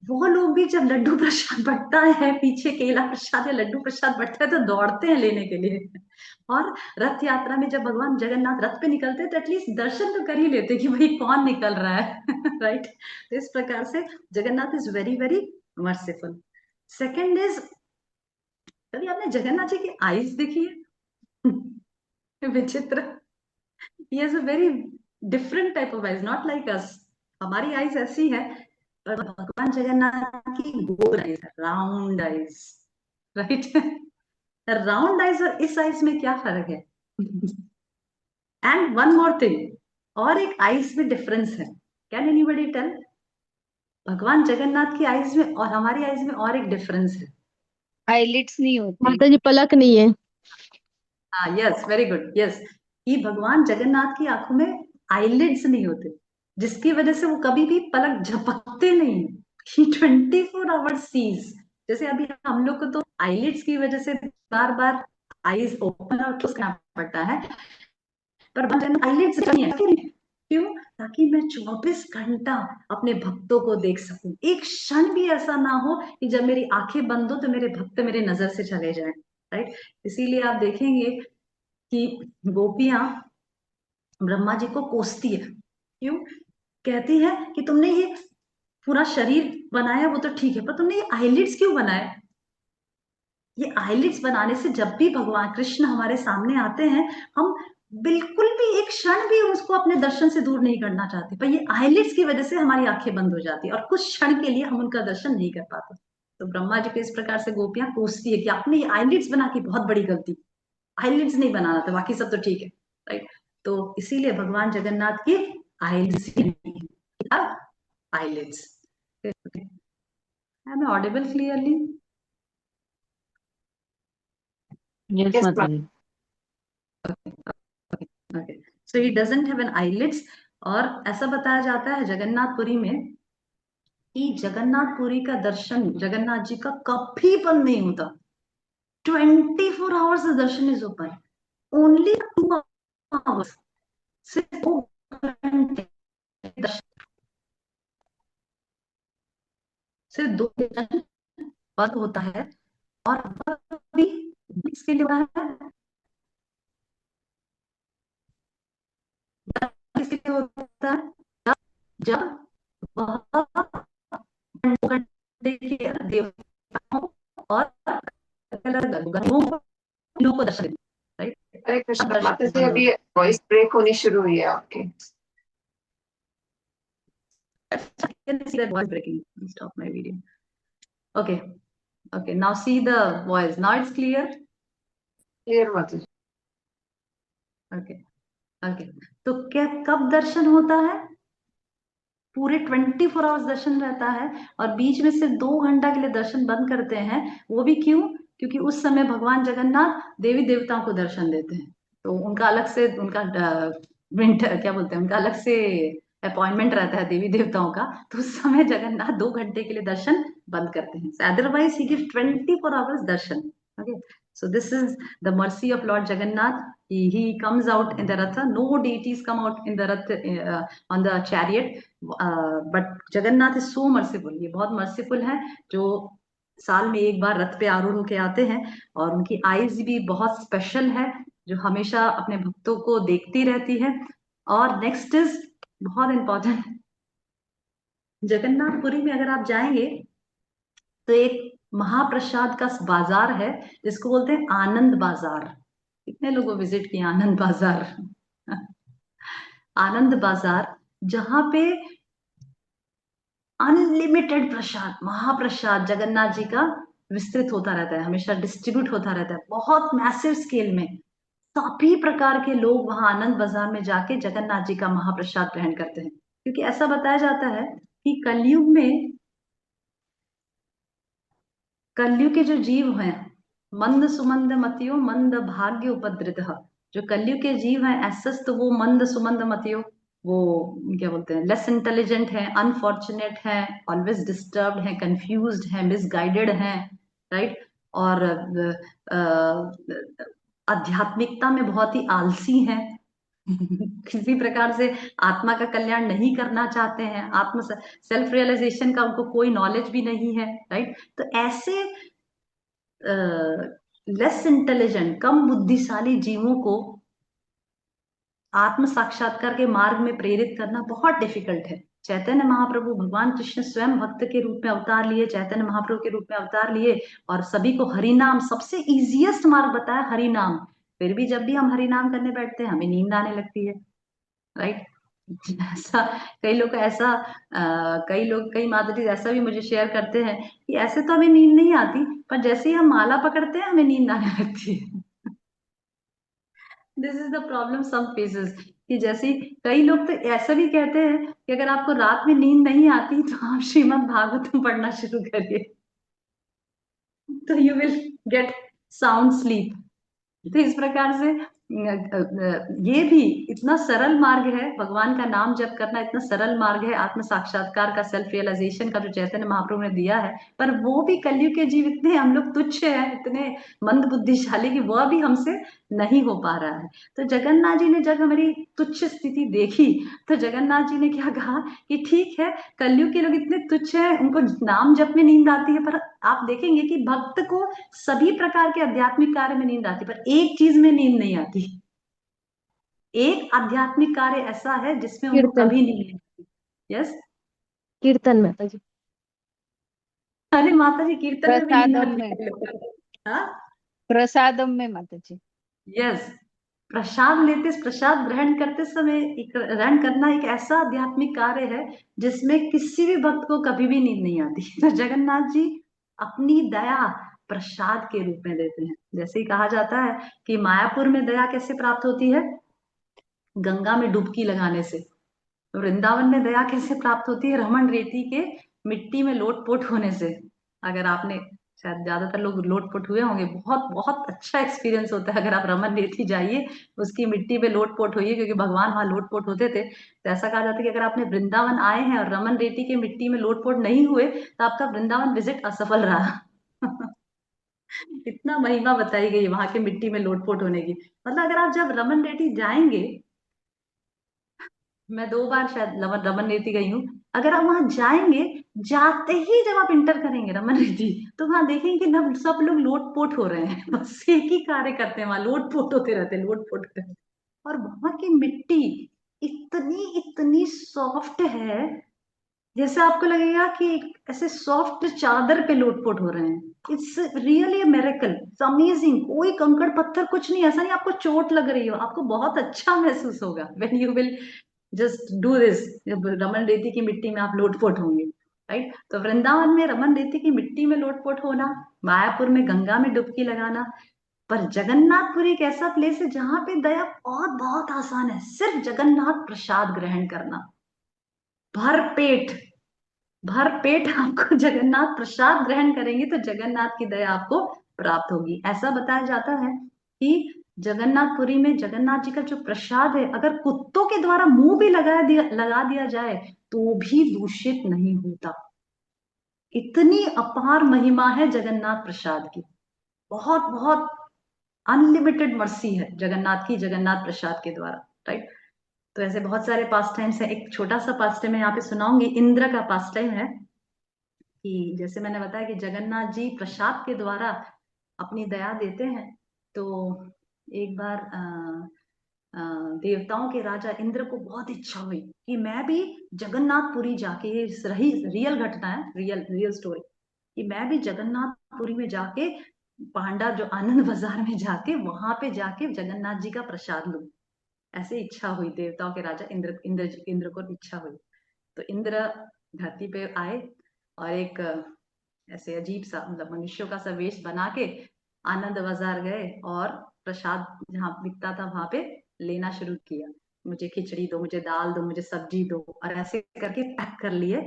वो लोग भी जब लड्डू प्रसाद बंटता है, पीछे केला प्रसाद या लड्डू प्रसाद बंटता है, तो दौड़ते हैं लेने के लिए। और रथ यात्रा में जब भगवान जगन्नाथ रथ पे निकलते हैं तो एटलीस्ट दर्शन तो कर ही लेते कि भाई कौन निकल रहा है। राइट। तो इस प्रकार से Jagannath is very very merciful. Second is, कभी आपने जगन्नाथ जी की आईज देखी है? विचित्र। he has a very different type of eyes, not like us. हमारी आईज ऐसी है, पर भगवान जगन्नाथ की गोल आईज है, round eyes. Right. Round eyes और इस आईज में क्या फर्क है? एंड वन मोर थिंग, और एक आईज में डिफरेंस है। Can anybody tell? भगवान जगन्नाथ की आईज में और हमारी आईज में और एक डिफरेंस है। आईलिट्स नहीं होती। माता जी पलक नहीं है। हाँ, यस, वेरी गुड, यस। कि भगवान जगन्नाथ की आंखों में आईलिड्स नहीं होते, जिसकी वजह से वो कभी भी पलक झपकते नहीं है। ही 24 आवर्स सीज। जैसे अभी हम लोग को तो आईलिड्स की वजह से बार बार आईज ओपन और क्लोज करना पड़ता है, पर भगवान आईलिड्स नहीं है। क्यों? ताकि मैं 24 घंटा अपने भक्तों को देख सकूं, एक क्षण भी ऐसा ना हो कि जब मेरी आंखें बंद हो तो मेरे भक्त मेरे नजर से चले जाएं। राइट। इसीलिए आप देखेंगे कि गोपियां ब्रह्मा जी को कोसती है। क्यों? कहती है कि तुमने ये पूरा शरीर बनाया वो तो ठीक है, पर तुमने ये आईलिड्स क्यों बनाए? ये आईलिड्स बनाने से जब भी भगवान कृष्ण हमारे सामने आते हैं, हम बिल्कुल भी एक क्षण भी उसको अपने दर्शन से दूर नहीं करना चाहते, पर ये आईलिड्स की वजह से हमारी आंखें बंद हो जाती है और कुछ क्षण के लिए हम उनका दर्शन नहीं कर पाते। तो ब्रह्मा जी को इस प्रकार से गोपियां कोसती है कि आपने ये आईलिड्स बना की बहुत बड़ी गलती, आईलिड्स नहीं बनाना था, बाकी सब तो ठीक है। राइट। तो इसीलिए भगवान जगन्नाथ की आईलिड्स ही नहीं है, eyelids. Am I audible clearly? Yes yes माता मैम। जी। Okay. So he doesn't have an eyelids। और ऐसा बताया जाता है जगन्नाथपुरी में कि जगन्नाथपुरी का दर्शन जगन्नाथ जी का कभी बंद नहीं होता। 24 hours Darshan is open. Only 2 hours, सिर्फ 2 घंटे दर्शन, सिर्फ 2 घंटे बंद होता है। और वह भी इसके लिए बना है, किसके लिए होता है? जब वह घंटे के देवताओं और लोगों को दर्शन देते, राइट। हरे कृष्णा माता दर्शन जी, बंद अभी होता वॉइस ब्रेक होनी शुरू हुई है आपकी। है। Can you see that voice breaking? Stop my video. Okay, okay. Now see the voice. Now it's clear. Clear माता जी। Okay, okay. तो क्या कब दर्शन होता है? पूरे 24 आवर्स दर्शन रहता है, और बीच में से 2 घंटा के लिए दर्शन बंद करते हैं। वो भी क्यों? क्योंकि उस समय भगवान जगन्नाथ देवी देवताओं को दर्शन देते हैं, तो उनका अलग से, उनका विंटर क्या बोलते हैं, उनका अलग से अपॉइंटमेंट रहता है देवी देवताओं का। तो उस समय जगन्नाथ 2 घंटे के लिए दर्शन बंद करते हैं, otherwise he give 24 hours Darshan. Okay, so this is the mercy of Lord Jagannath. He comes out in the ratha. No deities come out in the ratha, on the chariot, but Jagannath is so merciful, ये बहुत merciful है, जो साल में एक बार रथ पे आरूढ़ होके आते हैं, और उनकी आईज भी बहुत स्पेशल है। जो हमेशा अपने भक्तों को देखती रहती है। और नेक्स्ट इज बहुत इंपॉर्टेंट, जगन्नाथपुरी में अगर आप जाएंगे तो एक महाप्रसाद का बाजार है जिसको बोलते हैं आनंद बाजार। कितने लोगों विजिट किया आनंद बाजार? आनंद बाजार, जहां पे अनलिमिटेड प्रसाद, महाप्रसाद जगन्नाथ जी का विस्तृत होता रहता है, हमेशा डिस्ट्रीब्यूट होता रहता है बहुत मैसिव स्केल में। सभी प्रकार के लोग वहां आनंद बाजार में जाके जगन्नाथ जी का महाप्रसाद ग्रहण करते हैं, क्योंकि ऐसा बताया जाता है कि कलयुग में, कलयुग के जो जीव हैं, मंद सुमंद मतियो मंद भाग्य उपद्रित, जो कलयुग के जीव हैं ऐसा तो वो मंद सुमंद मतियो, वो क्या बोलते हैं, लेस इंटेलिजेंट हैं, अनफॉर्चुनेट हैं, ऑलवेज डिस्टर्ब्ड हैं, कंफ्यूज्ड हैं, मिसगाइडेड हैं, राइट। और आध्यात्मिकता में बहुत ही आलसी हैं। किसी प्रकार से आत्मा का कल्याण नहीं करना चाहते हैं, आत्म सेल्फ रियलाइजेशन का उनको कोई नॉलेज भी नहीं है, राइट। तो ऐसे लेस इंटेलिजेंट, कम बुद्धिशाली जीवों को आत्म साक्षात्कार के मार्ग में प्रेरित करना बहुत डिफिकल्ट है। चैतन्य महाप्रभु, भगवान कृष्ण स्वयं भक्त के रूप में अवतार लिए, चैतन्य महाप्रभु के रूप में अवतार लिए और सभी को हरि नाम, सबसे इजीएस्ट मार्ग बताया हरि नाम। फिर भी जब भी हम हरि नाम करने बैठते हैं हमें नींद आने लगती है, राइट। ऐसा कई लोग ऐसा कई लोग, कई माताजी ऐसा भी मुझे शेयर करते हैं कि ऐसे तो हमें नींद नहीं आती, पर जैसे ही हम माला पकड़ते हैं हमें नींद आने लगती है। This is the problem some faces, कि जैसे कई लोग तो ऐसा भी कहते हैं कि अगर आपको रात में नींद नहीं आती तो आप श्रीमद् भागवतम पढ़ना शुरू करिए, तो you will get sound sleep. तो इस प्रकार से ये भी इतना सरल मार्ग है, भगवान का नाम जप करना इतना सरल मार्ग है आत्म साक्षात्कार का, सेल्फ रियलाइजेशन का, जो चैतन्य महाप्रभु ने दिया है। पर वो भी कलयुग के जीव इतने हम लोग तुच्छ हैं, इतने मंद बुद्धिशाली, कि वह भी हमसे नहीं हो पा रहा है। तो जगन्नाथ जी ने जब हमारी तुच्छ स्थिति देखी तो जगन्नाथ जी ने क्या कहा कि ठीक है, कलयुग के लोग इतने तुच्छ हैं, उनको नाम जप में नींद आती है, पर आप देखेंगे कि भक्त को सभी प्रकार के आध्यात्मिक कार्य में नींद आती है, पर एक चीज में नींद नहीं आती। एक आध्यात्मिक कार्य ऐसा है जिसमें उनको कीर्तन। कभी नींद नहीं आती। यस। कीर्तन माता जी। अरे माता जी, कीर्तन में भी नींद प्रसादम आती में, है। हाँ, प्रसादम में माता जी। यस। प्रसाद लेते, प्रसाद ग्रहण करते समय ग्रहण करना एक ऐसा आध्यात्मिक कार्य है जिसमें किसी भी भक्त को कभी भी नींद नहीं आती। तो जगन्नाथ जी अपनी दया प्रसाद के रूप में देते हैं। जैसे ही कहा जाता है कि मायापुर में दया कैसे प्राप्त होती है, गंगा में डुबकी लगाने से। तो वृंदावन में दया कैसे प्राप्त होती है, रमन रेती के मिट्टी में लोटपोट होने से। अगर आपने, शायद ज्यादातर लोग लोटपोट हुए होंगे, बहुत बहुत अच्छा एक्सपीरियंस होता है। अगर आप रमन रेती जाइए, उसकी मिट्टी में लोटपोट होइए, क्योंकि भगवान वहां लोटपोट होते थे। तो ऐसा कहा जाता है कि अगर आपने वृंदावन आए हैं और रमन रेती के मिट्टी में लोटपोट नहीं हुए तो आपका वृंदावन विजिट असफल रहा। इतना महिमा बताई गई वहां के मिट्टी में लोटपोट होने की। मतलब अगर आप जब रमन रेती जाएंगे, मैं 2 बार शायद रमन रेती गई हूँ, अगर आप वहां जाएंगे, जाते ही जब आप इंटर करेंगे रमन रेती, तो वहां देखेंगे कि सब लोग लोटपोट हो रहे हैं। बस एक ही कार्य करते हैं वहां, लोटपोट होते रहते हैं, लोटपोट करते हैं। और वहां की मिट्टी इतनी इतनी सॉफ्ट है, जैसे आपको लगेगा कि ऐसे सॉफ्ट चादर पे लोटपोट हो रहे हैं। It's really a miracle, it's amazing. कोई कंकड़ पत्थर कुछ नहीं, ऐसा नहीं आपको चोट लग रही हो, आपको बहुत अच्छा महसूस होगा when you will just do this. जब रमन रेती की मिट्टी में आप लोटपोट होंगे, राइट। तो वृंदावन में रमन रेती की मिट्टी में लोटपोट होना, मायापुर में गंगा में डुबकी लगाना, पर जगन्नाथपुरी एक ऐसा प्लेस है जहां पे दया बहुत बहुत आसान है। सिर्फ जगन्नाथ प्रसाद ग्रहण करना, भर पेट, भर पेट आपको जगन्नाथ प्रसाद ग्रहण करेंगे तो जगन्नाथ की दया आपको प्राप्त होगी। ऐसा बताया जाता है कि जगन्नाथपुरी में जगन्नाथ जी का जो प्रसाद है, अगर कुत्तों के द्वारा मुंह भी लगा दिया जाए तो भी दूषित नहीं होता। इतनी अपार महिमा है जगन्नाथ प्रसाद की, बहुत बहुत अनलिमिटेड मर्सी है जगन्नाथ की, जगन्नाथ प्रसाद के द्वारा, राइट। तो ऐसे बहुत सारे पास टाइम्स है। एक छोटा सा पास टाइम मैं यहाँ पे सुनाऊंगी, इंद्र का पास टाइम है। कि जैसे मैंने बताया कि जगन्नाथ जी प्रसाद के द्वारा अपनी दया देते हैं। तो एक बार देवताओं के राजा इंद्र को बहुत इच्छा हुई कि मैं भी जगन्नाथपुरी जाके, ये रही रियल घटना है, रियल रियल स्टोरी, कि मैं भी जगन्नाथपुरी में जाके पांडा जो आनंद बाजार में जाके वहां पे जाके जगन्नाथ जी का प्रसाद लूं। ऐसे इच्छा हुई देवताओं के राजा इंद्र को इच्छा हुई। तो इंद्र धरती पे आए और एक ऐसे अजीब सा, मतलब मनुष्यों का सा वेश बना के आनंद बाजार गए और प्रसाद जहाँ बिकता था वहां पे लेना शुरू किया। मुझे खिचड़ी दो, मुझे दाल दो, मुझे सब्जी दो, और ऐसे करके पैक कर लिए,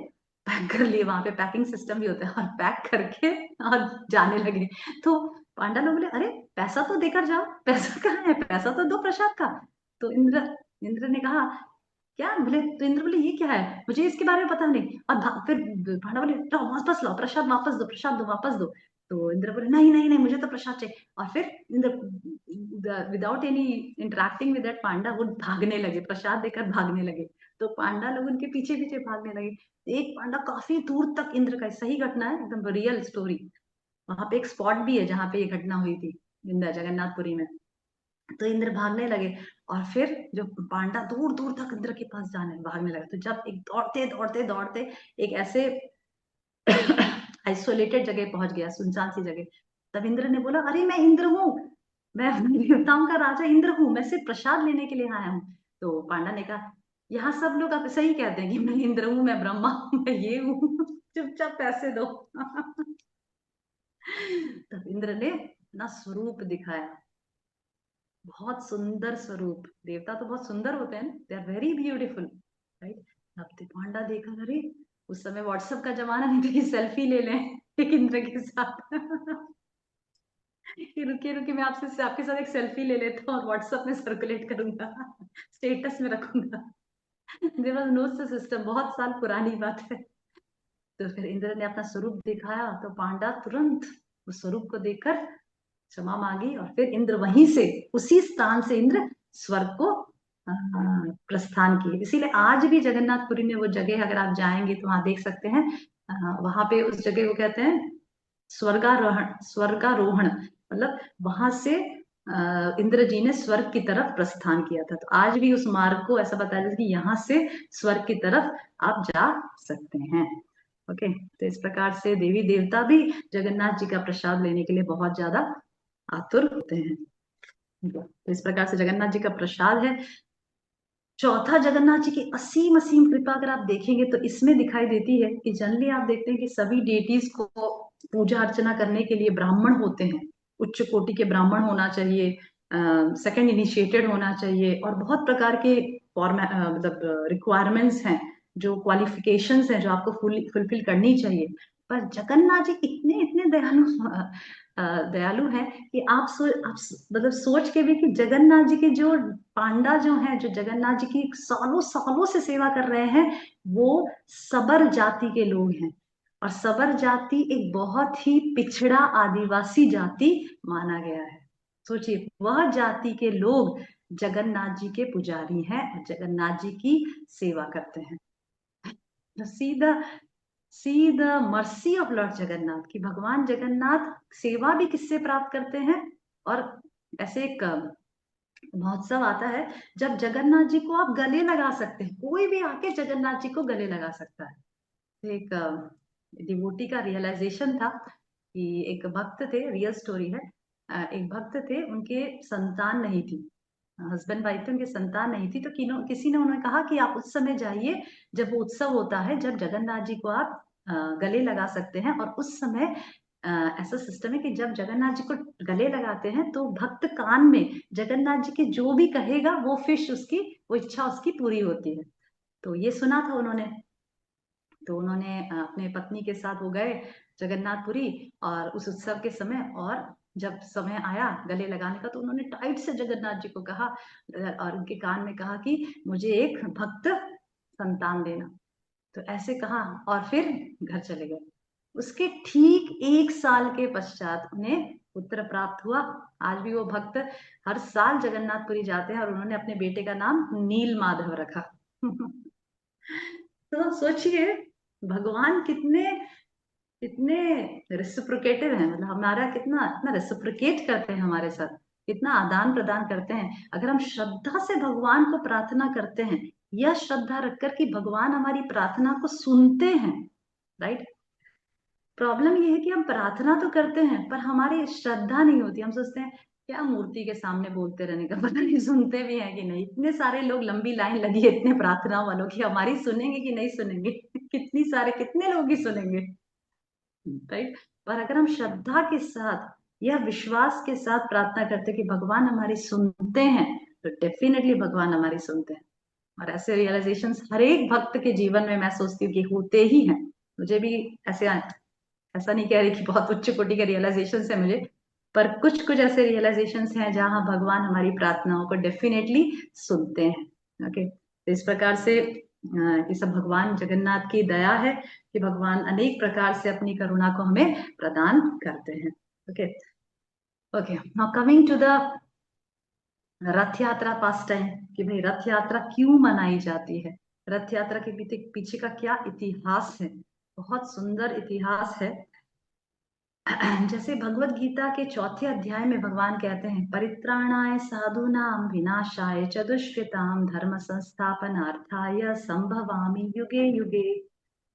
वहां पे पैकिंग सिस्टम भी होता है, और पैक करके और जाने लगे। तो पांडा लोग बोले, अरे पैसा तो देकर जाओ, पैसा कहाँ है, पैसा तो दो प्रसाद का। तो इंद्र ने कहा, क्या बोले, तो इंद्र बोले ये क्या है, मुझे इसके बारे में पता नहीं। और फिर पांडव बोले, लो वापस लो, प्रसाद वापस दो, प्रसाद दो वापस दो। तो इंद्र बोले, नहीं नहीं नहीं, मुझे तो प्रसाद चाहिए। और फिर Indra without any interacting with that panda वो भागने लगे, प्रसाद देकर भागने लगे। तो पांडा लोग उनके पीछे पीछे भागने लगे। एक पांडा काफी दूर तक, इंद्र का सही घटना है, एकदम रियल स्टोरी, वहां पे एक स्पॉट भी है जहाँ पे ये घटना हुई थी, इंद्र जगन्नाथपुरी में। तो इंद्र भागने लगे, और फिर जो पांडा दूर दूर तक इंद्र के पास भागने लगे। तो जब एक दौड़ते दौड़ते दौड़ते एक ऐसे आइसोलेटेड जगह पहुंच गया, सुनसान सी जगह, तब इंद्र ने बोला, अरे मैं इंद्र हूँ, मैं देवताओं का राजा इंद्र हूँ, मैं सिर्फ प्रसाद लेने के लिए आया हूँ। तो पांडा ने कहा, यहाँ सब लोग आप सही कहते हैं कि मैं इंद्र हूँ, मैं ब्रह्मा हूँ, मैं ये हूँ, चुपचाप पैसे दो। तब इंद्र ने अपना स्वरूप दिखाया, बहुत सुंदर स्वरूप। देवता तो बहुत सुंदर होते हैं, they are very beautiful, right. अब तो पांडा देखा, अरे उस समय व्हाट्सएप का जमाना नहीं था कि सेल्फी ले लें एक इंद्र के साथ। कि रुकिए रुकिए, मैं आपसे आपके साथ एक सेल्फी ले लेता हूँ और व्हाट्सएप में सर्कुलेट करूंगा, स्टेटस में रखूंगा। देयर वाज नो सिस्टम, बहुत साल पुरानी बात है। तो फिर इंद्र ने अपना स्वरूप दिखाया, तो पांडा तुरंत उस स्वरूप को देखकर क्षमा मांगी, और फिर इंद्र वहीं से, उसी स्थान से इंद्र स्वर्ग को प्रस्थान किए। इसीलिए आज भी जगन्नाथपुरी में वो जगह, अगर आप जाएंगे तो वहां देख सकते हैं, वहां पे उस जगह को कहते हैं स्वर्गारोहण। स्वर्गारोहण मतलब वहां से इंद्र जी ने स्वर्ग की तरफ प्रस्थान किया था। तो आज भी उस मार्ग को ऐसा बताया जाता है कि यहाँ से स्वर्ग की तरफ आप जा सकते हैं। ओके, तो इस प्रकार से देवी देवता भी जगन्नाथ जी का प्रसाद लेने के लिए बहुत ज्यादा आतुर होते हैं। तो इस प्रकार से जगन्नाथ जी का प्रसाद है। चौथा, जगन्नाथ जी की असीम असीम कृपा अगर आप देखेंगे तो इसमें दिखाई देती है कि जनरली आप देखते हैं कि सभी डेटीज को पूजा अर्चना करने के लिए ब्राह्मण होते हैं, उच्च कोटि के ब्राह्मण होना चाहिए, सेकंड इनिशिएटेड होना चाहिए, और बहुत प्रकार के मतलब रिक्वायरमेंट्स हैं, जो क्वालिफिकेशंस हैं जो आपको फुलफिल करनी चाहिए। पर जगन्नाथ जी इतने इतने दयालु हैं कि मतलब सोच के भी कि जगन्नाथ जी के जो पांडा जो हैं, जो जगन्नाथ जी की सालों सालों से सेवा कर रहे हैं, वो सबर जाति के लोग हैं। और सबर जाति एक बहुत ही पिछड़ा आदिवासी जाति माना गया है। सोचिए, वह जाति के लोग जगन्नाथ जी के पुजारी हैं और जगन्नाथ जी की सेवा करते हैं। सीधा see the mercy of Lord Jagannath, कि भगवान जगन्नाथ सेवा भी किससे प्राप्त करते हैं। और ऐसे एक महोत्सव आता है जब जगन्नाथ जी को आप गले लगा सकते हैं, कोई भी आके जगन्नाथ जी को गले लगा सकता है। तो एक डिवोटी का रियलाइजेशन था कि एक भक्त थे, रियल स्टोरी है, एक भक्त थे, उनके संतान नहीं थी, हस्बैंड वाइफ थे, उनके संतान नहीं थी। तो किसी ने उन्हें कहा कि आप उस समय जाइए जब वो उत्सव होता है, जब जगन्नाथ जी को आप गले लगा सकते हैं। और उस समय ऐसा सिस्टम है कि जब जगन्नाथ जी को गले लगाते हैं तो भक्त कान में जगन्नाथ जी के जो भी कहेगा वो फिश उसकी, वो इच्छा उसकी पूरी होती है। तो ये सुना था उन्होंने। तो उन्होंने अपने पत्नी के साथ वो गए जगन्नाथपुरी, और उस उत्सव के समय, और जब समय आया गले लगाने का तो उन्होंने टाइट से जगन्नाथ जी को कहा, और उनके कान में कहा कि मुझे एक भक्त संतान देना। तो ऐसे कहा और फिर घर चले गए। उसके ठीक 1 साल के पश्चात उन्हें पुत्र प्राप्त हुआ। आज भी वो भक्त हर साल जगन्नाथपुरी जाते हैं और उन्होंने अपने बेटे का नाम नील माधव रखा। तो सोचिए, भगवान कितने कितने रेसिप्रोकेटिव हैं, मतलब हमारा कितना इतना रेसिप्रोकेट करते हैं हमारे साथ, कितना आदान प्रदान करते हैं। अगर हम श्रद्धा से भगवान को प्रार्थना करते हैं, यह श्रद्धा रखकर कि भगवान हमारी प्रार्थना को सुनते हैं, राइट। प्रॉब्लम ये है कि हम प्रार्थना तो करते हैं पर हमारी श्रद्धा नहीं होती। हम सोचते हैं क्या मूर्ति के सामने बोलते रहने का, पता नहीं सुनते भी हैं कि नहीं। इतने सारे लोग, लंबी लाइन लगी है इतने प्रार्थना वालों की, हमारी सुनेंगे कि नहीं सुनेंगे कितने लोग ही सुनेंगे, राइट। पर अगर हम श्रद्धा के साथ या विश्वास के साथ प्रार्थना करते कि भगवान हमारी सुनते हैं, तो डेफिनेटली भगवान हमारी सुनते हैं। और ऐसे रियलाइजेशंस हर एक भक्त के जीवन में मैं सोचती हूँ कि होते ही हैं। मुझे भी ऐसा नहीं कह रही कि बहुत उच्च कोटि के रियलाइजेशंस है मुझे, पर कुछ कुछ ऐसे रियलाइजेशंस हैं जहां भगवान हमारी प्रार्थनाओं को डेफिनेटली सुनते हैं। ओके, तो इस प्रकार से ये सब भगवान जगन्नाथ की दया है कि भगवान अनेक प्रकार से अपनी करुणा को हमें प्रदान करते हैं। Okay okay, now coming to the Rath Yatra pass time, कि भाई रथ यात्रा क्यों मनाई जाती है, रथ यात्रा के पीछे का क्या इतिहास है। बहुत सुंदर इतिहास है। जैसे भगवत गीता के 4थे अध्याय में भगवान कहते हैं, परित्राणाय साधूनां विनाशाय च दुष्कृतां धर्म संस्थापनार्थाय संभवामि युगे युगे।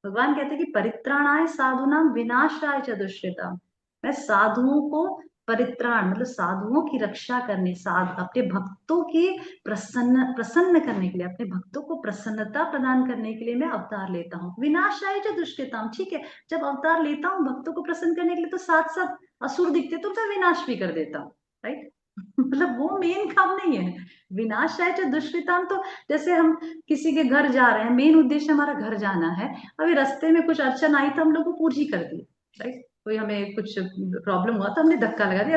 भगवान कहते हैं कि परित्राणाय साधूनां विनाशाय च दुष्कृतां, मैं साधुओं को परित्राण मतलब साधुओं की रक्षा करने, अपने भक्तों के प्रसन्न करने के लिए, अपने भक्तों को प्रसन्नता प्रदान करने के लिए मैं अवतार लेता हूँ। विनाशाय च दुष्कृतां, ठीक है, जब अवतार लेता हूँ भक्तों को प्रसन्न करने के लिए, तो साथ साथ असुर दिखते तो मैं विनाश भी कर देता हूँ, राइट। मतलब वो मेन काम नहीं है। विनाशाय च दुष्कृतां तो जैसे हम किसी के घर जा रहे हैं, मेन उद्देश्य हमारा घर जाना है, अभी रास्ते में कुछ अड़चन आई तो हम लोग को पूरी कर दी, राइट। कोई हमें कुछ प्रॉब्लम हुआ तो हमने धक्का लगा दिया,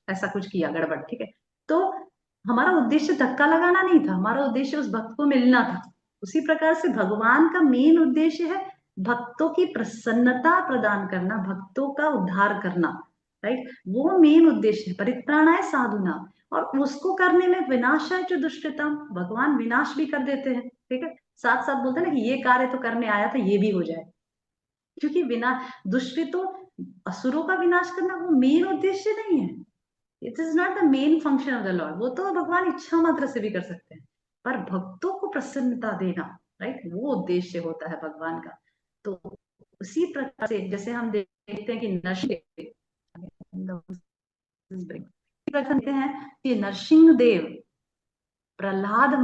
ऐसा कुछ किया गड़बड़, ठीक है। तो हमारा उद्देश्य धक्का लगाना नहीं था, हमारा उद्देश्य उस भक्त को मिलना था। उसी प्रकार से भगवान का मेन उद्देश्य है भक्तों की प्रसन्नता प्रदान करना, भक्तों का उद्धार करना, राइट। वो मेन उद्देश्य है, परित्राणाय साधुना। और उसको करने में विनाशाय च दुष्कृतां, भगवान विनाश भी कर देते हैं, ठीक है। साथ साथ बोलते हैं ना कि ये कार्य तो करने आया था, ये भी हो जाए, क्योंकि दुष्कृतों असुरों का विनाश करना वो मेन उद्देश्य नहीं है। It is not the main function of the Lord. वो तो भगवान इच्छा मात्र से भी कर सकते हैं, पर भक्तों को प्रसन्नता देना, राइट, वो उद्देश्य होता है भगवान का। तो उसी प्रकार से जैसे हम देखते हैं कि नरसिंह देव प्रहलाद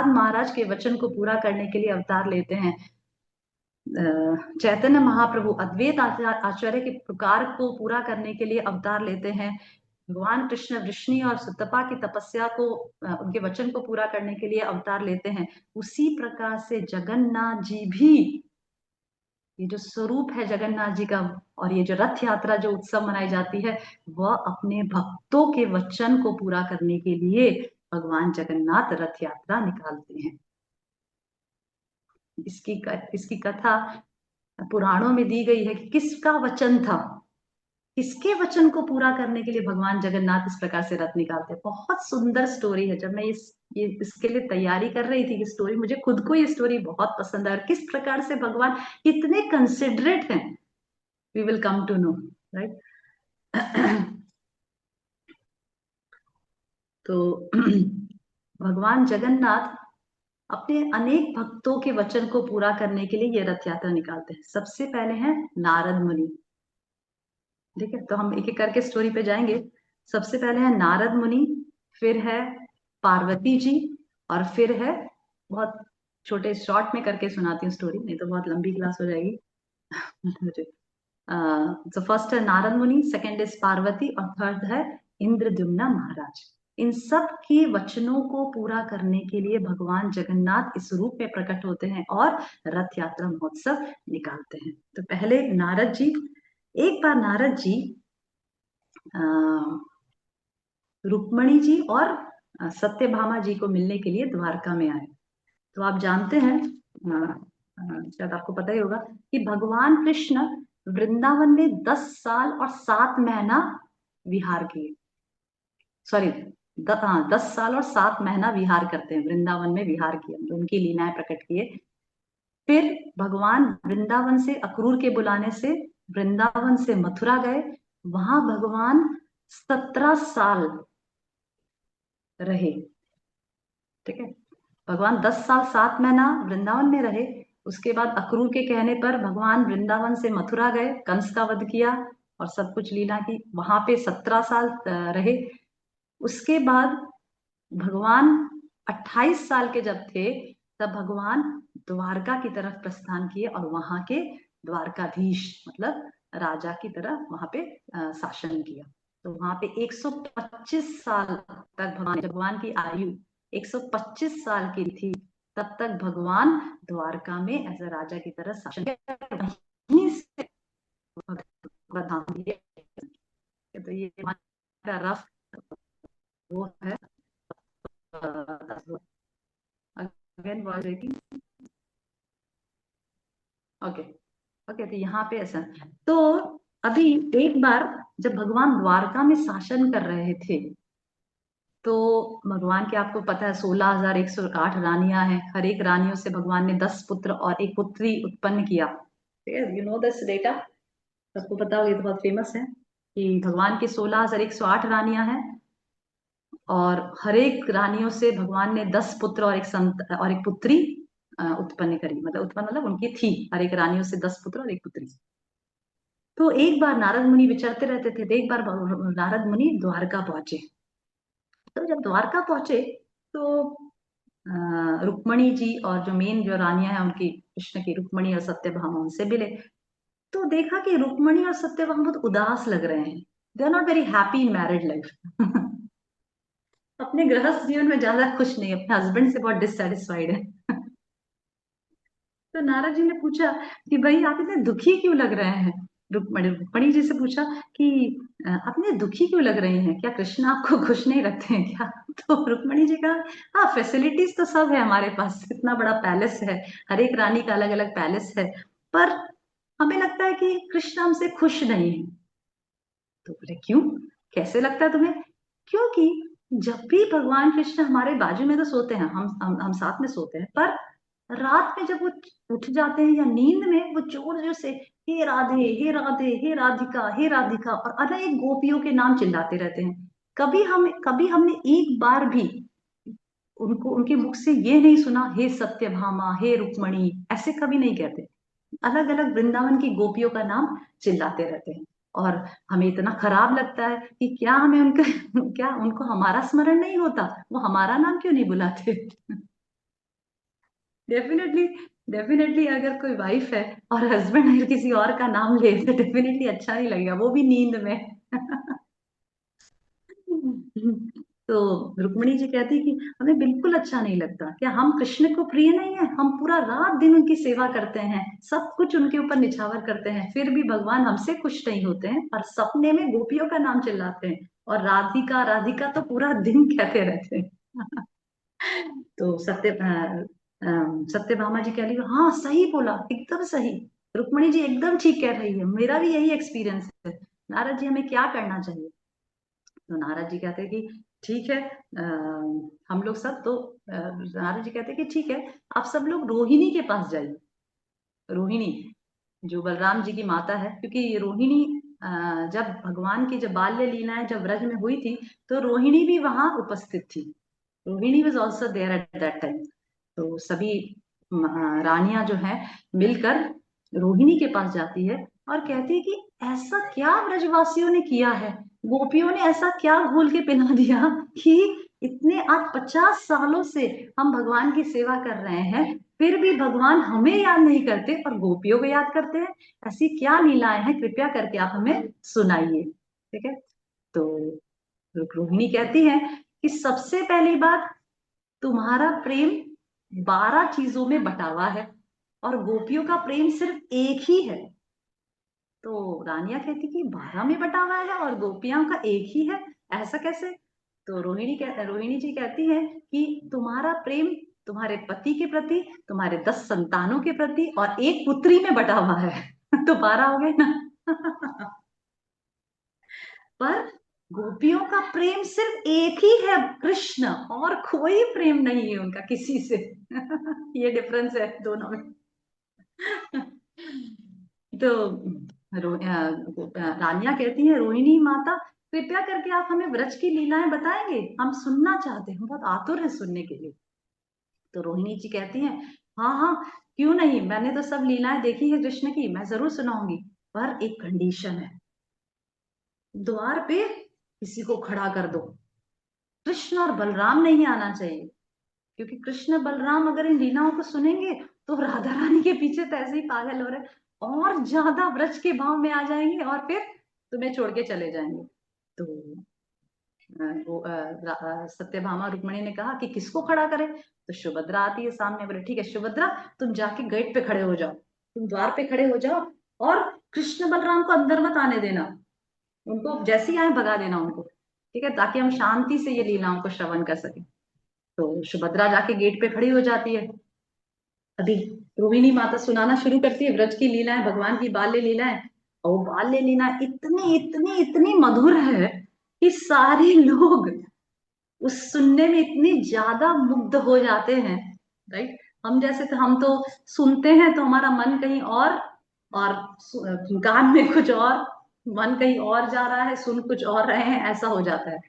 महाराज के वचन को पूरा करने के लिए अवतार लेते हैं। चैतन्य महाप्रभु अद्वैत आचार्य के पुकार को पूरा करने के लिए अवतार लेते हैं। भगवान कृष्ण वृष्णि और सुतपा की तपस्या को, उनके वचन को पूरा करने के लिए अवतार लेते हैं। उसी प्रकार से जगन्नाथ जी भी, ये जो स्वरूप है जगन्नाथ जी का, और ये जो रथ यात्रा जो उत्सव मनाई जाती है, वह अपने भक्तों के वचन को पूरा करने के लिए भगवान जगन्नाथ रथ यात्रा निकालते हैं। इसकी कथा पुराणों में दी गई है कि किसका वचन था, किसके वचन को पूरा करने के लिए भगवान जगन्नाथ इस प्रकार से रथ निकालते हैं। बहुत सुंदर स्टोरी है। जब मैं इसके लिए तैयारी कर रही थी कि स्टोरी, मुझे खुद को ये स्टोरी बहुत पसंद है, और किस प्रकार से भगवान इतने कंसिडरेट हैं, we will come to know, right. तो भगवान जगन्नाथ अपने अनेक भक्तों के वचन को पूरा करने के लिए ये रथ यात्रा निकालते हैं। सबसे पहले हैं नारद मुनि, ठीक है। तो हम एक एक करके स्टोरी पे जाएंगे। सबसे पहले है नारद मुनि, फिर है पार्वती जी, और फिर है, बहुत छोटे शॉर्ट में करके सुनाती हूँ स्टोरी, नहीं तो बहुत लंबी क्लास हो जाएगी। तो फर्स्ट है नारद मुनि, सेकंड इज पार्वती, और थर्ड है इंद्रद्युम्न महाराज। इन सब के वचनों को पूरा करने के लिए भगवान जगन्नाथ इस रूप में प्रकट होते हैं और रथ यात्रा महोत्सव निकालते हैं। तो पहले नारद जी, एक बार नारद जी रुक्मणी जी और सत्यभामा जी को मिलने के लिए द्वारका में आए। तो आप जानते हैं, शायद आपको पता ही होगा, कि भगवान कृष्ण वृंदावन में 10 साल और 7 महीना विहार किए। सॉरी, 10 साल और 7 महीना विहार करते हैं, वृंदावन में विहार किया, उनकी लीलाएं प्रकट किए। फिर भगवान वृंदावन से, अक्रूर के बुलाने से वृंदावन से मथुरा गए। वहां भगवान 17 साल रहे। ठीक है, भगवान 10 साल 7 महीना वृंदावन में रहे। उसके बाद अक्रूर के कहने पर भगवान वृंदावन से मथुरा गए, कंस का वध किया और सब कुछ लीला की। वहां पे 17 साल रहे। उसके बाद भगवान 28 साल के जब थे, तब भगवान द्वारका की तरफ प्रस्थान किए और वहां के द्वारकाधीश मतलब राजा की तरह वहां पे शासन किया। तो वहां पे 125 साल तक भगवान की आयु 125 साल की थी, तब तक भगवान द्वारका में एज अ राजा की तरह शासन किया। वहीं से प्रधान दिए। तो ये का रफ वो है। Again voice breaking. Okay okay, तो यहाँ पे ऐसा। तो अभी एक बार जब भगवान द्वारका में शासन कर रहे थे, तो भगवान के आपको पता है 16,108 रानियां हैं। हर एक रानियों से भगवान ने 10 पुत्र और एक पुत्री उत्पन्न किया। ठीक है, यू नो दिस डेटा, सबको पता होगा, ये तो बहुत फेमस है कि भगवान की 16,108 रानियां हैं और हर एक रानियों से भगवान ने 10 पुत्र और एक पुत्री उत्पन्न करी। मतलब उत्पन्न मतलब उनकी थी, हर एक रानियों से 10 पुत्र और एक पुत्री। तो एक बार नारद मुनि विचरते रहते थे, तो एक बार नारद मुनि द्वारका पहुंचे। तो जब द्वारका पहुंचे तो रुक्मणी जी और जो मेन जो रानियां हैं उनकी, कृष्ण की रुक्मणी और सत्यभामा, उनसे मिले। तो देखा कि रुक्मणी और सत्यभामा बहुत उदास लग रहे हैं। They are not very happy in married life. अपने गृहस्थ जीवन में ज्यादा खुश नहीं, अपने हस्बैंड से बहुत डिससेटिस्फाइड है। तो नारद जी ने पूछा कि भाई आप इतने दुखी क्यों लग रहे हैं। रुक्मणी जी से पूछा कि आप इतने दुखी क्यों लग रही हैं, क्या कृष्ण आपको खुश नहीं रखते हैं क्या। तो रुक्मणी जी कहा, हाँ फैसिलिटीज तो सब है हमारे पास, इतना बड़ा पैलेस है, हर एक रानी का अलग अलग पैलेस है, पर हमें लगता है कि कृष्ण हमसे खुश नहीं है। तो बोले क्यों, कैसे लगता है तुम्हें। क्योंकि जब भी भगवान कृष्ण हमारे बाजू में तो सोते हैं, हम साथ में सोते हैं, पर रात में जब वो उठ जाते हैं या नींद में, वो जोर जोर से हे राधे हे राधे हे राधिका हे राधिका और अनेक गोपियों के नाम चिल्लाते रहते हैं। कभी हमने एक बार भी उनको उनके मुख से ये नहीं सुना हे सत्यभामा हे रुक्मणी, ऐसे कभी नहीं कहते। अलग अलग वृंदावन की गोपियों का नाम चिल्लाते रहते हैं। और हमें इतना खराब लगता है कि क्या हमें उनका क्या उनको हमारा स्मरण नहीं होता, वो हमारा नाम क्यों नहीं बुलाते। डेफिनेटली डेफिनेटली अगर कोई वाइफ है और हस्बैंड अगर किसी और का नाम ले तो डेफिनेटली अच्छा नहीं लगेगा, वो भी नींद में। तो रुक्मिणी जी कहती कि हमें बिल्कुल अच्छा नहीं लगता, क्या हम कृष्ण को प्रिय नहीं है, हम पूरा रात दिन उनकी सेवा करते हैं, सब कुछ उनके ऊपर निछावर करते हैं, फिर भी भगवान हमसे खुश नहीं होते हैं और सपने में गोपियों का नाम चिल्लाते हैं और राधिका राधिका तो पूरा दिन कहते रहते हैं। तो सत्यभामा जी कह रही हाँ सही बोला, एकदम सही, रुक्मिणी जी एकदम ठीक कह रही है, मेरा भी यही एक्सपीरियंस है। नारद जी हमें क्या करना चाहिए। तो नारद जी कहते हैं कि ठीक है, हम लोग सब तो नारद जी कहते हैं कि ठीक है, आप सब लोग रोहिणी के पास जाइए। रोहिणी जो बलराम जी की माता है, क्योंकि ये रोहिणी जब भगवान की जब बाल्य लीलाएं जब व्रज में हुई थी, तो रोहिणी भी वहां उपस्थित थी। Rohini was also there at that time. तो सभी रानियां जो है मिलकर रोहिणी के पास जाती है और कहती है कि ऐसा क्या ब्रजवासियों ने किया है, गोपियों ने ऐसा क्या घोल के पिला दिया कि इतने आज 50 सालों से हम भगवान की सेवा कर रहे हैं, फिर भी भगवान हमें याद नहीं करते और गोपियों को याद करते हैं। ऐसी क्या लीलाएं हैं, कृपया करके आप हमें सुनाइए। ठीक है, तो रोहिणी कहती है कि सबसे पहली बात, तुम्हारा प्रेम 12 चीजों में बटा हुआ है और गोपियों का प्रेम सिर्फ एक ही है। तो रानिया कहती कि 12 में बटा हुआ है और गोपियों का एक ही है, ऐसा कैसे। तो रोहिणी जी कहती है कि तुम्हारा प्रेम तुम्हारे पति के प्रति, तुम्हारे 10 संतानों के प्रति और एक पुत्री में बटा हुआ है। तो 12 हो गए ना। पर गोपियों का प्रेम सिर्फ एक ही है, कृष्ण, और कोई प्रेम नहीं है उनका किसी से। ये डिफरेंस है दोनों में। तो रानिया कहती है रोहिणी माता कृपया करके आप हमें व्रज की लीलाएं बताएंगे, हम सुनना चाहते हैं, हम बहुत आतुर है सुनने के लिए। तो रोहिणी जी कहती हैं, हाँ हाँ क्यों नहीं, मैंने तो सब लीलाएं देखी है कृष्ण की, मैं जरूर सुनाऊंगी, पर एक कंडीशन है, द्वार पे किसी को खड़ा कर दो, कृष्ण और बलराम नहीं आना चाहिए, क्योंकि कृष्ण बलराम अगर इन लीलाओं को सुनेंगे तो राधा रानी के पीछे तो ऐसे ही पागल हो रहे और ज्यादा व्रज के भाव में आ जाएंगे और फिर तुम्हें छोड़ के चले जाएंगे। तो सत्यभामा रुक्मणी ने कहा कि किसको खड़ा करे, तो सुभद्रा आती है सामने, बोले ठीक है सुभद्रा, तुम जाके गेट पे खड़े हो जाओ, तुम द्वार पे खड़े हो जाओ और कृष्ण बलराम को अंदर मत आने देना, उनको जैसे ही आए भगा देना उनको, ठीक है, ताकि हम शांति से ये लीलाओं को श्रवण कर सके। तो सुभद्रा जाके गेट पे खड़ी हो जाती है। अभी रोहिणी माता सुनाना शुरू करती है व्रज की लीलाएं, भगवान की बाल्य लीलाएं, और वो बाल्य लीला इतनी इतनी इतनी मधुर है कि सारे लोग उस सुनने में इतनी ज्यादा मुग्ध हो जाते हैं। राइट, हम जैसे तो हम तो सुनते हैं तो हमारा मन कहीं और कान में कुछ और, मन कहीं और जा रहा है, सुन कुछ और रहे हैं, ऐसा हो जाता है।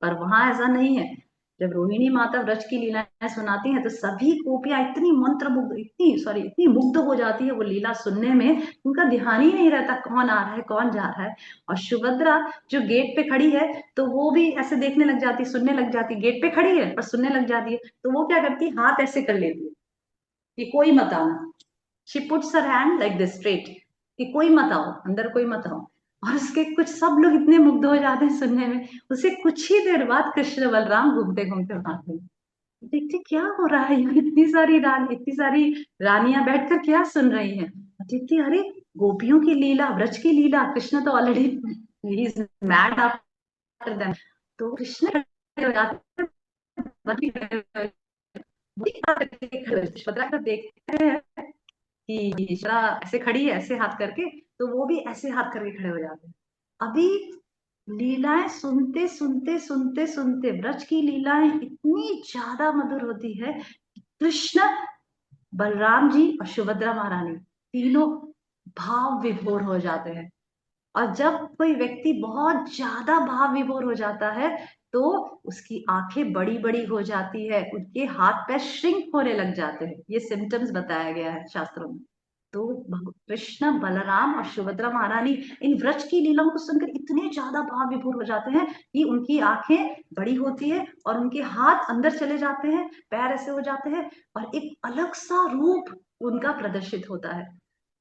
पर वहां ऐसा नहीं है, जब रोहिणी माता व्रज की लीलाएं सुनाती हैं तो सभी गोपियां इतनी मंत्र मुग्ध, इतनी मुग्ध हो जाती है वो लीला सुनने में, उनका ध्यान ही नहीं रहता कौन आ रहा है कौन जा रहा है। और सुभद्रा जो गेट पे खड़ी है तो वो भी ऐसे देखने लग जाती, सुनने लग जाती, गेट पे खड़ी है पर सुनने लग जाती है, तो वो क्या करती है, हाथ ऐसे कर लेती है कि कोई मत आना, she puts her hand like this straight, कि कोई मत आओ, अंदर कोई मत आओ। और उसके कुछ सब लोग इतने मुग्ध हो जाते हैं सुनने में, उसे कुछ ही देर बाद कृष्ण बलराम घूमते घूमते आते हैं, देखते क्या हो रहा है, यहाँ इतनी सारी रानियां बैठकर क्या सुन रही हैं, देखती अरे गोपियों की लीला, व्रज की लीला, कृष्ण तो already he is mad after them, तो कृष्ण खड़े हो जाते हैं, सुभद्रा देखते हैं कि श्रा ऐसे खड़ी है ऐसे हाथ करके, तो वो भी ऐसे हाथ करके खड़े हो जाते हैं। अभी लीलाएं सुनते सुनते सुनते सुनते व्रज की लीलाएं इतनी ज्यादा मधुर होती है, कृष्ण बलराम जी और सुभद्रा महारानी तीनों भाव विभोर हो जाते हैं। और जब कोई व्यक्ति बहुत ज्यादा भाव विभोर हो जाता है तो उसकी आंखें बड़ी बड़ी हो जाती है, उनके हाथ पैर श्रिंक होने लग जाते हैं, ये सिम्टम्स बताया गया है शास्त्रों में। तो कृष्ण बलराम और सुभद्रा महारानी इन व्रज की लीलाओं को सुनकर इतने ज्यादा भाव विभोर हो जाते हैं कि उनकी आंखें बड़ी होती है और उनके हाथ अंदर चले जाते हैं, पैर ऐसे हो जाते हैं और एक अलग सा रूप उनका प्रदर्शित होता है।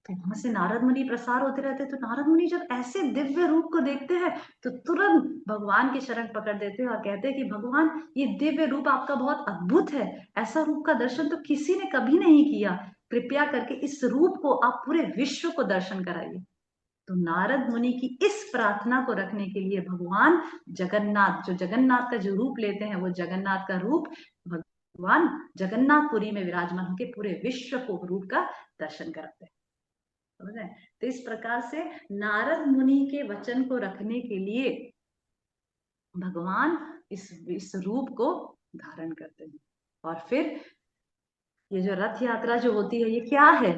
तो वहां से नारद मुनि प्रसार होते रहते हैं, तो नारद मुनि जब ऐसे दिव्य रूप को देखते हैं तो तुरंत भगवान की शरण पकड़ देते हैं और कहते हैं कि भगवान ये दिव्य रूप आपका बहुत अद्भुत है, ऐसा रूप का दर्शन तो किसी ने कभी नहीं किया, कृपया करके इस रूप को आप पूरे विश्व को दर्शन कराइए। तो नारद मुनि की इस प्रार्थना को रखने के लिए भगवान जगन्नाथ, जो जगन्नाथ का जो रूप लेते हैं, वो जगन्नाथ का रूप भगवान जगन्नाथपुरी में विराजमान होकर पूरे विश्व को रूप का दर्शन कराते हैं। समझ रहे हैं? तो इस प्रकार से नारद मुनि के वचन को रखने के लिए भगवान इस रूप को धारण करते हैं। और फिर ये जो रथ यात्रा जो होती है, ये क्या है,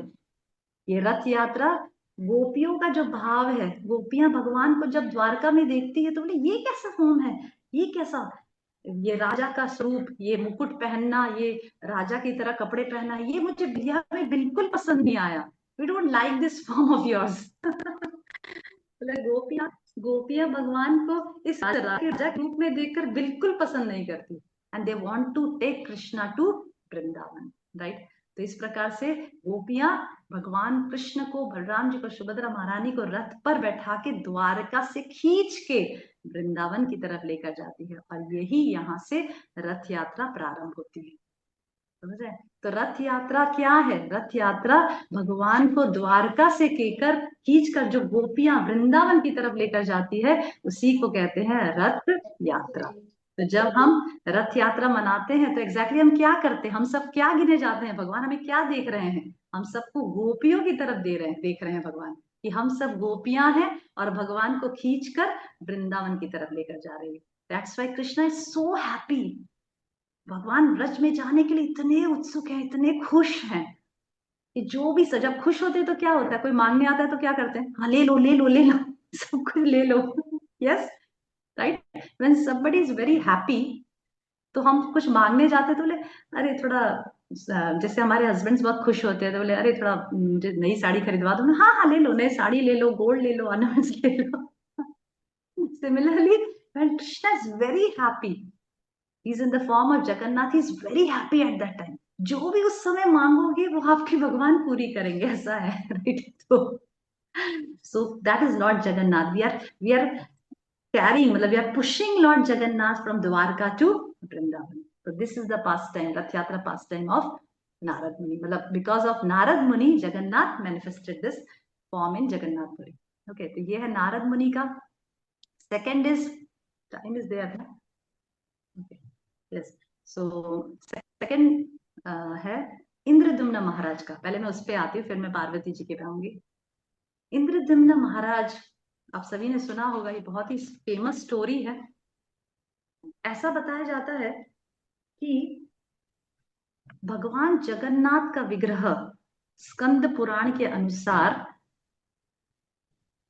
ये रथ यात्रा गोपियों का जो भाव है, गोपियां भगवान को जब द्वारका में देखती है तो बोले ये कैसा फॉर्म है, ये कैसा, ये राजा का स्वरूप, ये मुकुट पहनना, ये राजा की तरह कपड़े पहनना, ये मुझे बिहार में बिल्कुल पसंद नहीं आया, we don't like this form of yours. बोले गोपियां गोपियां भगवान को इस राजा के रूप में देखकर बिल्कुल पसंद नहीं करती, and they want to take Krishna to Vrindavan. Right, तो इस प्रकार से गोपियां भगवान कृष्ण को, बलराम जी को, सुभद्रा महारानी को रथ पर बैठा के द्वारका से खींच के वृंदावन की तरफ लेकर जाती है, और यही यहाँ से रथ यात्रा प्रारंभ होती है। समझ रहे हैं? तो रथ यात्रा क्या है, रथ यात्रा भगवान को द्वारका से केकर खींचकर जो गोपियां वृंदावन की तरफ लेकर जाती है, उसी को कहते हैं रथ यात्रा। तो जब हम रथ यात्रा मनाते हैं तो एग्जैक्टली हम क्या करते हैं, हम सब क्या गिने जाते हैं, भगवान हमें क्या देख रहे हैं, हम सबको गोपियों की तरफ देख रहे हैं भगवान, कि हम सब गोपियां हैं और भगवान को खींचकर वृंदावन की तरफ लेकर जा रही है। That's why Krishna is so happy, भगवान व्रज में जाने के लिए इतने उत्सुक हैं, इतने खुश हैं कि जो भी जब खुश होते हैं तो क्या होता है, कोई मांगने आता है तो क्या करते हैं, हाँ ले लो ले लो ले लो, सब कुछ ले लो। Yes, right? When somebody is very happy, तो हम कुछ मांगने जाते तो बोले अरे थोड़ा जैसे हमारे हस्बैंड्स बहुत खुश होते हैं तो बोले अरे थोड़ा मुझे नई साड़ी खरीदवा दो ना, हाँ हाँ ले लो, नई साड़ी ले लो, गोल्ड ले लो, ऑर्नामेंट्स ले लो। Similarly when Krishna is very happy, he is in the form of Jagannath, he is very happy at that time. जो भी उस समय मांगोगे वो आपके भगवान पूरी करेंगे, ऐसा है, राइट? तो so that is lord Jagannath. We are carrying, मतलब we are pushing Lord Jagannath from Dwarka to Vrindavan. So this is the pastime, Rath Yatra pastime of Narad Muni. मतलब because of Narad Muni, Jagannath manifested this form in Jagannath Puri. Okay, तो ये है नारद मुनि का। Second is, time is there, ना? Okay, yes. So second है इंद्रद्युम्न महाराज का। पहले मैं उस पे आती हूँ, फिर मैं पार्वती जी के पे आऊंगी। इंद्रद्युम्न महाराज, आप सभी ने सुना होगा, ये बहुत ही फेमस स्टोरी है। ऐसा बताया जाता है कि भगवान जगन्नाथ का विग्रह स्कंद पुराण के अनुसार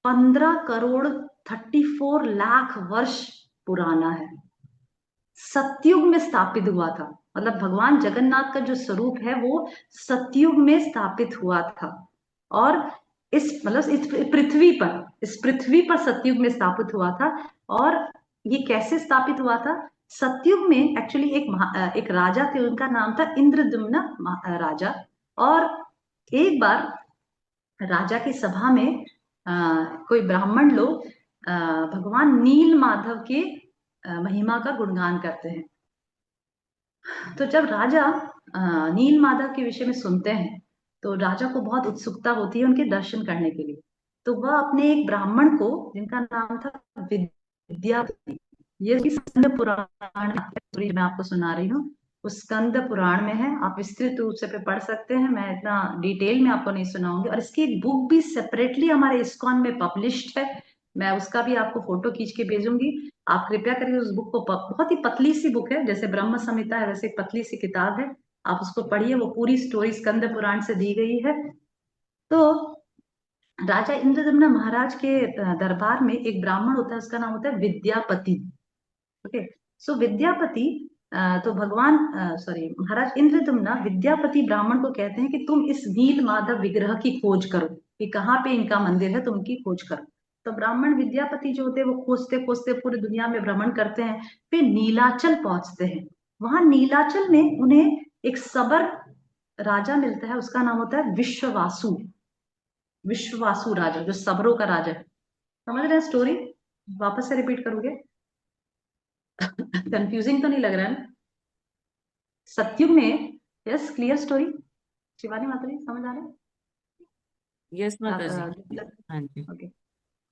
15 करोड़ 34 लाख वर्ष पुराना है। सतयुग में स्थापित हुआ था, मतलब भगवान जगन्नाथ का जो स्वरूप है वो सतयुग में स्थापित हुआ था। और इस पृथ्वी पर सतयुग में स्थापित हुआ था। और ये कैसे स्थापित हुआ था? सतयुग में एक्चुअली एक राजा थे, उनका नाम था इंद्रद्युम्न राजा। और एक बार राजा की सभा में कोई ब्राह्मण लोग भगवान नील माधव के महिमा का गुणगान करते हैं। तो जब राजा नील माधव के विषय में सुनते हैं तो राजा को बहुत उत्सुकता होती है उनके दर्शन करने के लिए। तो वह अपने एक ब्राह्मण को, जिनका नाम था विद्यापति, ये स्कंद पुराण मैं आपको सुना रही हूँ, उस स्कंद पुराण में है, आप विस्तृत रूप से पढ़ सकते हैं, मैं इतना डिटेल में आपको नहीं सुनाऊंगी। और इसकी एक बुक भी सेपरेटली हमारे इस्कॉन में पब्लिश्ड है, मैं उसका भी आपको फोटो खींच के भेजूंगी। आप कृपया करके उस बुक को, बहुत ही पतली सी बुक है, जैसे ब्रह्म संहिता है वैसे एक पतली सी किताब है, आप उसको पढ़िए, वो पूरी स्टोरी स्कंद पुराण से दी गई है। तो राजा इंद्रदम्न महाराज के दरबार में एक ब्राह्मण होता है, उसका नाम होता है विद्यापति। ओके, सो विद्यापति तो भगवान महाराज इंद्रदम्न विद्यापति ब्राह्मण को कहते हैं कि तुम इस नील माधव विग्रह की खोज करो, कि कहाँ पे इनका मंदिर है, तुम इनकी खोज करो। तो ब्राह्मण विद्यापति जो होते हैं वो खोजते खोजते पूरी दुनिया में भ्रमण करते हैं, फिर नीलाचल पहुंचते हैं। वहां नीलाचल में उन्हें एक सबर राजा मिलता है, उसका नाम होता है विश्ववासु। विश्ववासु राजा, जो सबरों का राजा है। समझ रहे हैं स्टोरी? वापस से रिपीट करोगे? कंफ्यूजिंग तो नहीं लग रहा है ना? सतयुग में, यस, क्लियर स्टोरी? शिवानी माताजी समझ आ रहा है? यस माता जी, हाँ जी। Okay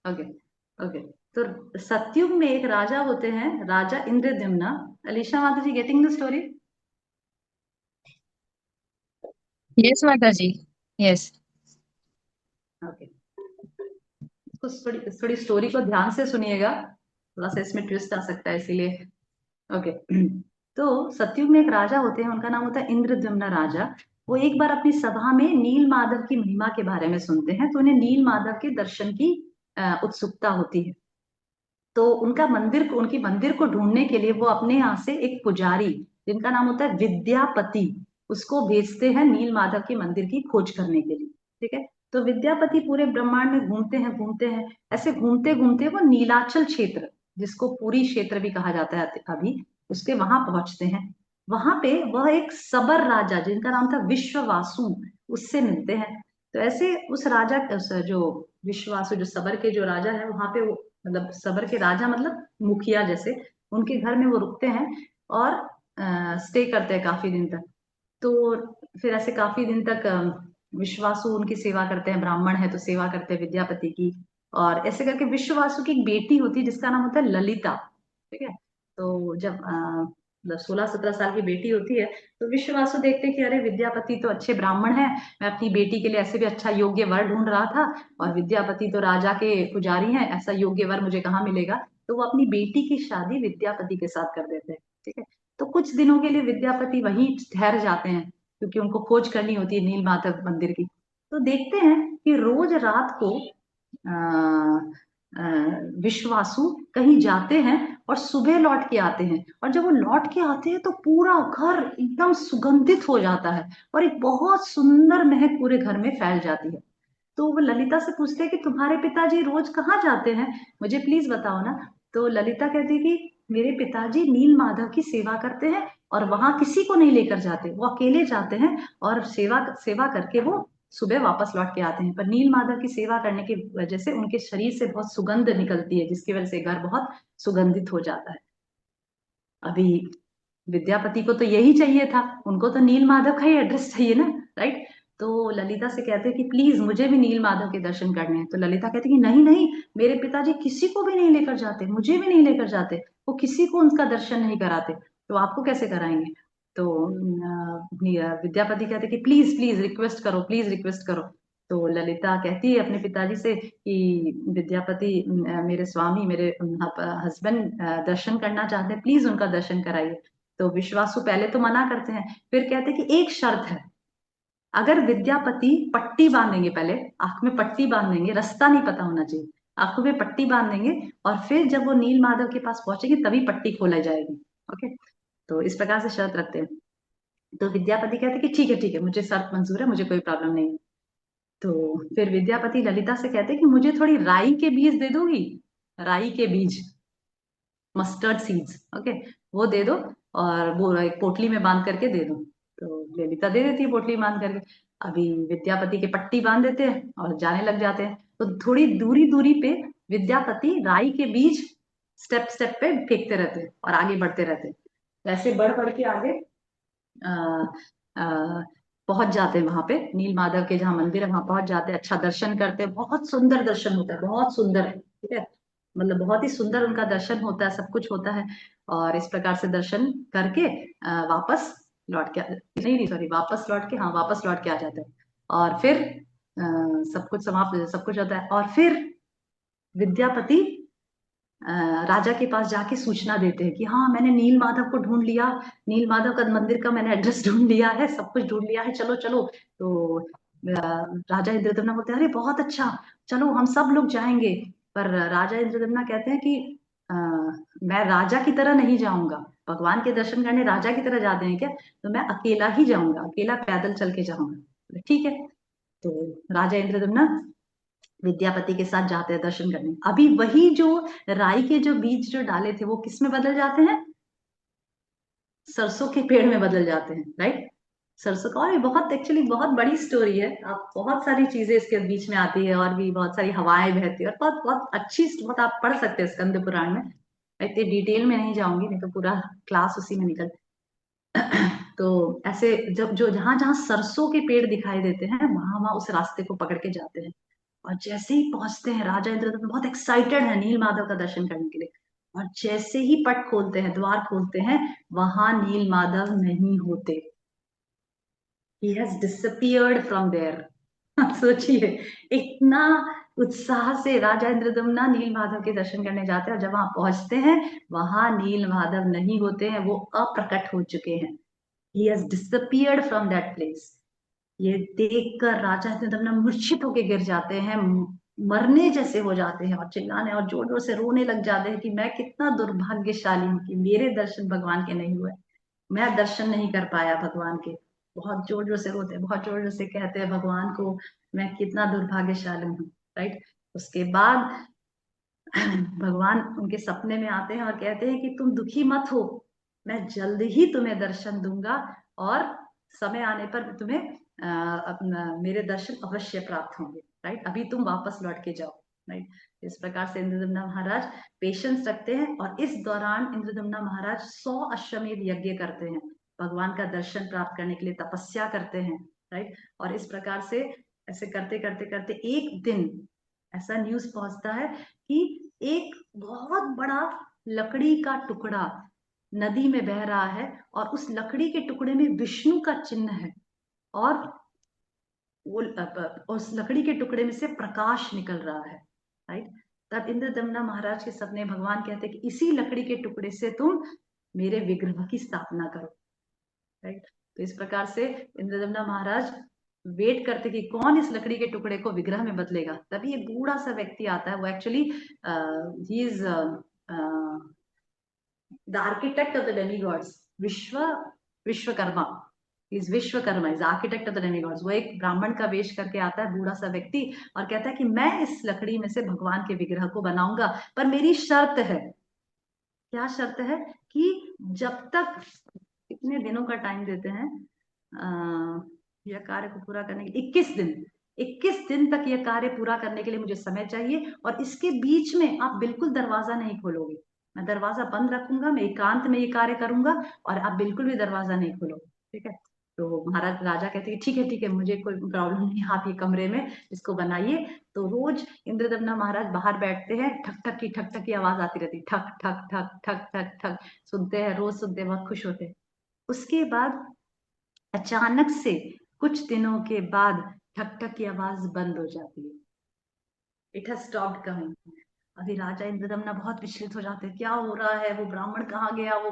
okay okay. तो सतयुग में एक राजा होते हैं, राजा इंद्रद्युम्न। अलीशा माता जी, गेटिंग द स्टोरी? यस माता जी, यस। ओके, थोड़ी स्टोरी को ध्यान से सुनिएगा, थोड़ा सा इसमें ट्विस्ट आ सकता है, इसीलिए। ओके तो सतयुग में एक राजा होते हैं, उनका नाम होता है इंद्रद्युम्न राजा। वो एक बार अपनी सभा में नील माधव की महिमा के बारे में सुनते हैं, तो उन्हें नील माधव के दर्शन की उत्सुकता होती है। तो उनकी मंदिर को ढूंढने के लिए वो अपने यहाँ से एक पुजारी, जिनका नाम होता है विद्यापति, उसको भेजते हैं नील माधव के मंदिर की खोज करने के लिए। ठीक है, तो विद्यापति पूरे ब्रह्मांड में घूमते हैं। ऐसे घूमते घूमते वो नीलाचल क्षेत्र, जिसको पुरी क्षेत्र भी कहा जाता है अभी, उसके वहां पहुंचते हैं। वहां पे वह एक सबर राजा, जिनका नाम था विश्ववासु, उससे मिलते हैं। तो ऐसे उस राजा जो विश्ववासु, जो सबर के जो राजा है, वहां पे वो, मतलब सबर के राजा मतलब मुखिया जैसे, उनके घर में वो रुकते हैं और स्टे करते हैं काफी दिन तक। तो फिर ऐसे काफी दिन तक विश्वासु उनकी सेवा करते हैं, ब्राह्मण है तो सेवा करते हैं विद्यापति की। और ऐसे करके विश्ववासु की एक बेटी होती है जिसका नाम होता है ललिता। ठीक है, तो जब 16-17 साल की बेटी होती है, तो विश्ववासु देखते हैं कि अरे विद्यापति तो अच्छे ब्राह्मण है, मैं अपनी बेटी के लिए ऐसे भी अच्छा योग्य वर ढूंढ रहा था, और विद्यापति तो राजा के पुजारी हैं, ऐसा योग्य वर मुझे कहाँ मिलेगा। तो वो अपनी बेटी की शादी विद्यापति के साथ कर देते हैं। ठीक है, तो कुछ दिनों के लिए विद्यापति वहीं ठहर जाते हैं, क्योंकि उनको खोज करनी होती है नील माधव मंदिर की। तो देखते हैं कि रोज रात को विश्वासु कहीं जाते हैं और सुबह लौट के आते हैं, और जब वो लौट के आते हैं तो पूरा घर एकदम सुगंधित हो जाता है और एक बहुत सुंदर महक पूरे घर में फैल जाती है। तो वो ललिता से पूछते हैं कि तुम्हारे पिताजी रोज कहाँ जाते हैं, मुझे प्लीज बताओ ना। तो ललिता कहती है कि मेरे पिताजी नील माधव की सेवा करते हैं और वहां किसी को नहीं लेकर जाते, वो अकेले जाते हैं और सेवा सेवा करके वो सुबह वापस लौट के आते हैं। पर नील माधव की सेवा करने की वजह से उनके शरीर से बहुत सुगंध निकलती है, जिसकी वजह से घर बहुत सुगंधित हो जाता है। अभी विद्यापति को तो यही चाहिए था, उनको तो नील माधव का ही एड्रेस चाहिए ना, राइट। तो ललिता से कहते हैं कि प्लीज मुझे भी नील माधव के दर्शन करने हैं। तो ललिता कहती है कि नहीं नहीं, मेरे पिताजी किसी को भी नहीं लेकर जाते, मुझे भी नहीं लेकर जाते, वो किसी को उनका दर्शन नहीं कराते, तो आपको कैसे कराएंगे। तो विद्यापति कहते हैं कि प्लीज प्लीज रिक्वेस्ट करो, प्लीज रिक्वेस्ट करो। तो ललिता कहती है अपने पिताजी से कि विद्यापति मेरे स्वामी, मेरे हस्बैंड दर्शन करना चाहते हैं, प्लीज उनका दर्शन कराइए। तो विश्वासु पहले तो मना करते हैं, फिर कहते हैं कि एक शर्त है, अगर विद्यापति पट्टी बांधेंगे, पहले आंख में पट्टी बांधेंगे, रास्ता नहीं पता होना चाहिए, आंखों में पट्टी बांधेंगे और फिर जब वो नील माधव के पास पहुंचेंगे तभी पट्टी खोला जाएगी। ओके, तो इस प्रकार से शर्त रखते हैं। तो विद्यापति कहते हैं कि ठीक है, मुझे शर्त मंजूर है, मुझे कोई प्रॉब्लम नहीं है। तो फिर विद्यापति ललिता से कहते हैं कि मुझे थोड़ी राई के बीज दे दोगी, राई के बीज, मस्टर्ड सीड्स, ओके, वो दे दो और वो एक पोटली में बांध करके दे दो। तो ललिता दे देती है पोटली बांध करके। अभी विद्यापति के पट्टी बांध देते हैं और जाने लग जाते हैं। तो थोड़ी दूरी दूरी पे विद्यापति राई के बीज स्टेप स्टेप पे फेंकते रहते हैं और आगे बढ़ते रहते हैं। वैसे बढ़ बढ़ के आगे पहुंच जाते हैं वहां पे नील माधव के जहाँ मंदिर है वहां पहुंच जाते हैं, अच्छा दर्शन करते हैं, बहुत सुंदर दर्शन होता है, बहुत सुंदर है, ठीक है, मतलब बहुत ही सुंदर उनका दर्शन होता है, सब कुछ होता है। और इस प्रकार से दर्शन करके वापस लौट के नहीं नहीं सॉरी वापस लौट के, हाँ वापस लौट के आ जाते हैं। और फिर सब कुछ समाप्त, सब कुछ होता है और फिर विद्यापति राजा के पास जाके सूचना देते हैं कि हाँ मैंने नील माधव को ढूंढ लिया, नील माधव का मंदिर का मैंने एड्रेस ढूंढ लिया है, सब कुछ ढूंढ लिया है, चलो चलो। तो राजा इंद्रदम्ना बोलते हैं अरे बहुत अच्छा, चलो हम सब लोग जाएंगे। पर राजा इंद्रदम्ना कहते हैं कि मैं राजा की तरह नहीं जाऊंगा, भगवान के दर्शन करने राजा की तरह जाते हैं क्या, तो मैं अकेला ही जाऊंगा, अकेला पैदल चल के जाऊंगा। ठीक है, तो राजा इंद्रदम्ना विद्यापति के साथ जाते हैं दर्शन करने। अभी वही जो राई के जो बीज जो डाले थे वो किस में बदल जाते हैं, सरसों के पेड़ में बदल जाते हैं, राइट। सरसों का, और ये बहुत एक्चुअली बहुत बड़ी स्टोरी है, आप बहुत सारी चीजें इसके बीच में आती है और भी बहुत सारी हवाएं बहती है और बहुत बहुत अच्छी, बहुत आप पढ़ सकते हैं स्कंद पुराण में। इतने डिटेल में नहीं जाऊंगी, नहीं तो पूरा क्लास उसी में निकल। तो ऐसे जब जो जहां जहां सरसों के पेड़ दिखाई देते हैं वहां वहां उस रास्ते को पकड़ के जाते हैं। और जैसे ही पहुंचते हैं राजा इंद्रदम्न बहुत एक्साइटेड है नील माधव का दर्शन करने के लिए, और जैसे ही पट खोलते हैं, द्वार खोलते हैं, वहां नील माधव नहीं होते। He has disappeared from there. सोचिए, इतना उत्साह से राजा इंद्रदम्ना नील माधव के दर्शन करने जाते हैं और जब वहां पहुंचते हैं वहां नील माधव नहीं होते हैं, वो अप्रकट हो चुके हैं। ही has disappeared from that place. ये देखकर राजा इंद्रदम्ना मूर्छित होके गिर जाते हैं, मरने जैसे हो जाते हैं और चिल्लाने और जोर जोर से रोने लग जाते हैं कि मैं कितना दुर्भाग्यशाली हूँ कि मेरे दर्शन भगवान के नहीं हुए, मैं दर्शन नहीं कर पाया भगवान के। बहुत जोर जोर से रोते हैं, बहुत जोर जोर से कहते हैं भगवान को मैं कितना दुर्भाग्यशाली हूँ, राइट। उसके बाद भगवान उनके सपने में आते हैं और कहते हैं कि तुम दुखी मत हो, मैं जल्द ही तुम्हें दर्शन दूंगा और समय आने पर तुम्हें अपना मेरे दर्शन अवश्य प्राप्त होंगे, राइट। अभी तुम वापस लौट के जाओ, राइट। इस प्रकार से इंद्रदम्ना महाराज पेशेंस रखते हैं और इस दौरान इंद्रदम्ना महाराज 100 अश्वमेध यज्ञ करते हैं, भगवान का दर्शन प्राप्त करने के लिए तपस्या करते हैं, राइट। और इस प्रकार से ऐसे करते करते करते एक दिन ऐसा न्यूज पहुंचता है कि एक बहुत बड़ा लकड़ी का टुकड़ा नदी में बह रहा है और उस लकड़ी के टुकड़े में विष्णु का चिन्ह है और वो उस लकड़ी के टुकड़े में से प्रकाश निकल रहा है, राइट। तब इंद्रदम्ना महाराज के सपने भगवान कहते हैं कि इसी लकड़ी के टुकड़े से तुम मेरे विग्रह की स्थापना करो, राइट। तो इस प्रकार से इंद्रदम्ना महाराज वेट करते कि कौन इस लकड़ी के टुकड़े को विग्रह में बदलेगा। तभी एक बूढ़ा सा व्यक्ति आता है, वो actually he is the architect of the demigods, Vishwakarma is Vishwakarma is architect of the demigods. वो एक ब्राह्मण का वेश करके आता है, बूढ़ा सा व्यक्ति, और कहता है कि मैं इस लकड़ी में से भगवान के विग्रह को बनाऊंगा, पर मेरी शर्त है। क्या शर्त है? कि जब तक, कितने दिनों का टाइम देते हैं यह कार्य को पूरा करने के, 21 दिन तक यह कार्य पूरा करने के लिए मुझे समय चाहिए, और इसके बीच में आप बिल्कुल दरवाजा नहीं खोलोगे। मैं दरवाजा बंद रखूंगा, मैं एकांत में ये कार्य करूंगा, और आप बिल्कुल भी दरवाजा नहीं खोलोगे। ठीक है? तो महाराज राजा कहते हैं ठीक है, मुझे कोई प्रॉब्लम नहीं, आप ये कमरे में इसको बनाइए। तो रोज इंद्रदम्ना महाराज बाहर बैठते हैं, ठक ठक की आवाज आती रहती, ठक ठक ठक ठक ठक ठक, सुनते हैं, रोज सुनते हैं, बहुत खुश होते हैं। उसके बाद अचानक से कुछ दिनों के बाद ठक ठक की आवाज बंद हो जाती है। It has stopped coming. अभी राजा इंद्रदम्ना बहुत विचलित हो जाते हैं, क्या हो रहा है, वो ब्राह्मण कहाँ गया, वो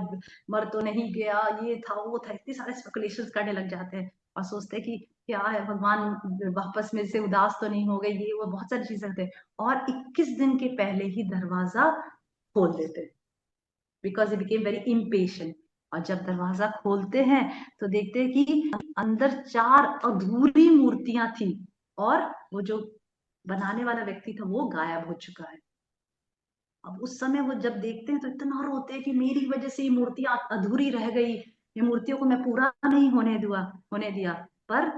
मर तो नहीं गया, ये था वो था, इतने सारे स्पेकुलेशंस करने लग जाते हैं, और सोचते हैं कि क्या है, भगवान वापस में से उदास तो नहीं हो गए, ये वो बहुत सारी चीजें होते हैं, और 21 दिन के पहले ही दरवाजा खोल देते हैं, because it became very impatient। और जब दरवाजा खोलते हैं तो देखते हैं कि अंदर 4 अधूरी मूर्तियां थी, और वो जो बनाने वाला व्यक्ति था वो गायब हो चुका है। अब उस समय वो जब देखते हैं तो इतना रोते हैं कि मेरी वजह से ये मूर्तियां अधूरी रह गई, ये मूर्तियों को मैं पूरा नहीं होने दिया। पर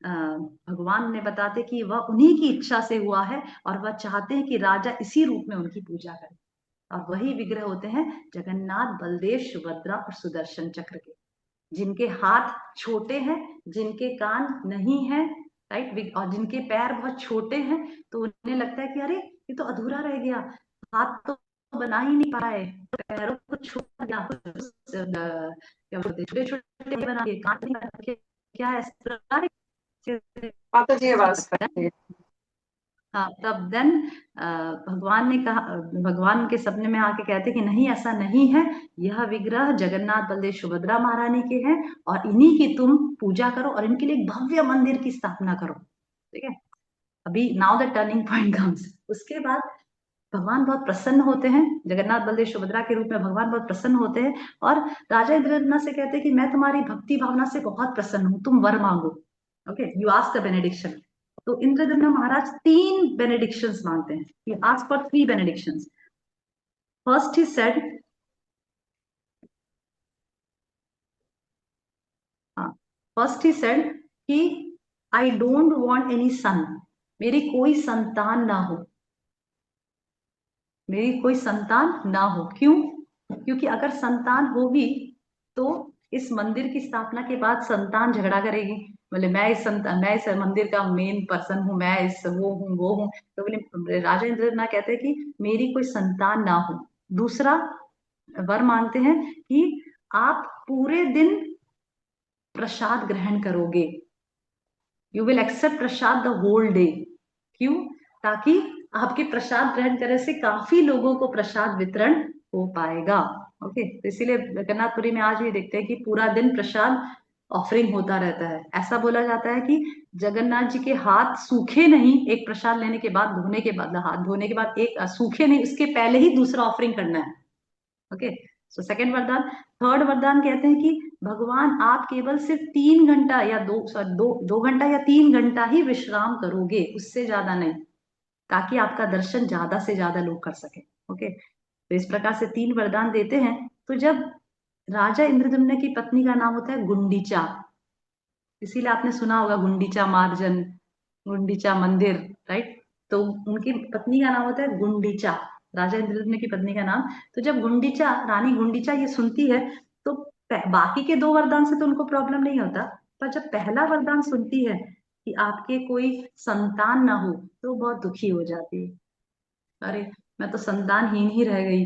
भगवान ने बताते कि वह उन्हीं की इच्छा से हुआ है, और वह चाहते हैं कि राजा इसी रूप में उनकी पूजा करे। और वही विग्रह होते हैं जगन्नाथ, बलदेव, सुभद्रा और सुदर्शन चक्र के, जिनके हाथ छोटे हैं, जिनके कान नहीं है, राइट, और जिनके पैर बहुत छोटे हैं। तो उन्हें लगता है कि अरे ये तो अधूरा रह गया, हाथ तो बना ही नहीं पाए, पैरों को छोड़ दिया, क्या बोलते, छोटे छोटे बना दिए, कान नहीं बना दिए, क्या है? माता जी आवाज कर रही है। हाँ, तब देन भगवान ने कहा, भगवान के सपने में आके कहते कि नहीं, ऐसा नहीं है, यह विग्रह जगन्नाथ, बलदेव, सुभद्रा महारानी के हैं, और इन्हीं की तुम पूजा करो, और इनके लिए एक भव्य मंदिर की स्थापना करो। ठीक है? अभी now the turning point comes. उसके बाद भगवान बहुत प्रसन्न होते हैं, जगन्नाथ, बलदेव, सुभद्रा के रूप में भगवान बहुत प्रसन्न होते हैं, और राजा इंद्रदम्ना से कहते हैं कि मैं तुम्हारी भक्ति भावना से बहुत प्रसन्न हूँ, तुम वर मांगो। Okay, you ask the benediction. तो इंद्रदम्ना महाराज 3 बेनेडिक्शंस मांगते हैं, he asked for 3 benedictions। First he said, first he said कि I don't want any son, मेरी कोई संतान ना हो, मेरी कोई संतान ना हो। क्यों? क्योंकि अगर संतान होगी तो इस मंदिर की स्थापना के बाद संतान झगड़ा करेगी, बोले मैं इस मंदिर का मेन पर्सन हूँ, मैं इस वो हूँ। तो बोले राजा इंद्रदम्ना कहते हैं कि मेरी कोई संतान ना हो। दूसरा वर मांगते हैं कि आप पूरे दिन प्रसाद ग्रहण करोगे, you will accept prasad the whole day. क्यों? ताकि आपके प्रसाद ग्रहण करने से काफी लोगों को प्रसाद वितरण हो पाएगा। ओके, तो इसीलिए जगन्नाथपुरी में आज भी देखते हैं कि पूरा दिन प्रसाद ऑफरिंग होता रहता है। ऐसा बोला जाता है कि जगन्नाथ जी के हाथ सूखे नहीं, एक प्रसाद लेने के बाद, हाथ धोने के बाद, एक सूखे नहीं, उसके पहले ही दूसरा ऑफरिंग करना है। ओके, सो सेकेंड वरदान। थर्ड वरदान कहते हैं कि भगवान आप केवल सिर्फ 3 घंटा या 2 घंटा या 3 घंटा ही विश्राम करोगे, उससे ज्यादा नहीं, ताकि आपका दर्शन ज्यादा से ज्यादा लोग कर सके। ओके, तो इस प्रकार से 3 वरदान देते हैं। तो जब राजा इंद्रदम्न की पत्नी का नाम होता है गुंडीचा, इसीलिए आपने सुना होगा गुंडीचा मार्जन, गुंडीचा मंदिर, राइट। तो उनकी पत्नी का नाम होता है गुंडीचा, राजा इंद्रदम्न की पत्नी का नाम। तो जब गुंडीचा, रानी गुंडीचा ये सुनती है तो बाकी के 2 वरदान से तो उनको प्रॉब्लम नहीं होता, पर जब पहला वरदान सुनती है कि आपके कोई संतान ना हो तो बहुत दुखी हो जाती है। अरे मैं तो संतानहीन ही रह गई।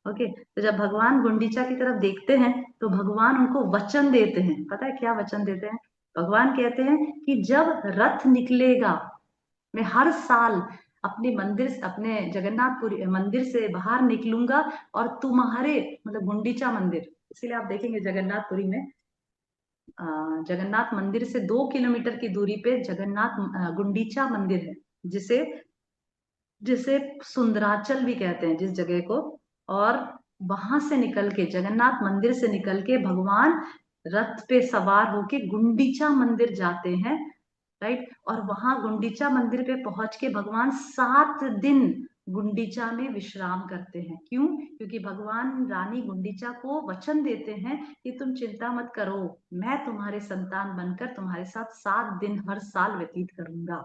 ओके, तो जब भगवान गुंडीचा की तरफ देखते हैं तो भगवान उनको वचन देते हैं। पता है क्या वचन देते हैं? भगवान कहते हैं कि जब रथ निकलेगा, मैं हर साल अपने जगन्नाथपुरी मंदिर से बाहर निकलूंगा, और तुम्हारे, मतलब गुंडीचा मंदिर, इसीलिए आप देखेंगे जगन्नाथपुरी में जगन्नाथ मंदिर से 2 किलोमीटर की दूरी पे जगन्नाथ गुंडीचा मंदिर है, जिसे जिसे सुंदराचल भी कहते हैं जिस जगह को। और वहां से निकल के, जगन्नाथ मंदिर से निकल के भगवान रथ पे सवार होके गुंडीचा मंदिर जाते हैं, राइट। और वहां गुंडीचा मंदिर पे पहुंच के भगवान 7 दिन गुंडीचा में विश्राम करते हैं। क्यों? क्योंकि भगवान रानी गुंडीचा को वचन देते हैं कि तुम चिंता मत करो, मैं तुम्हारे संतान बनकर तुम्हारे साथ 7 दिन हर साल व्यतीत करूंगा।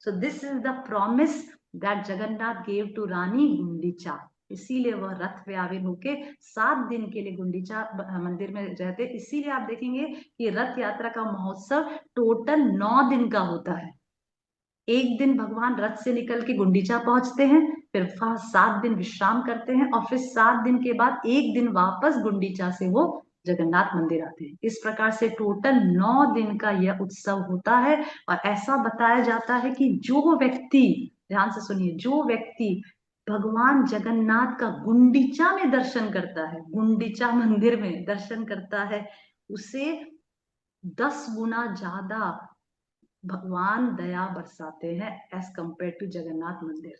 So this is the promise that Jagannath gave to रानी गुंडीचा। इसीलिए वह रथ पे आविर होके 7 दिन के लिए गुंडीचा मंदिर में रहते। इसीलिए आप देखेंगे कि रथ यात्रा का महोत्सव टोटल 9 दिन का होता है। एक दिन भगवान रथ से निकल के गुंडीचा पहुंचते हैं, फिर 7 दिन विश्राम करते हैं, और फिर 7 दिन के बाद एक दिन वापस गुंडीचा से वो जगन्नाथ मंदिर आते हैं। इस प्रकार से टोटल 9 दिन का यह उत्सव होता है। और ऐसा बताया जाता है कि जो व्यक्ति, ध्यान से सुनिए, जो व्यक्ति भगवान जगन्नाथ का गुंडीचा में दर्शन करता है, गुंडीचा मंदिर में दर्शन करता है, उसे 10 गुना ज्यादा भगवान दया बरसाते हैं एज कंपेयर टू जगन्नाथ मंदिर।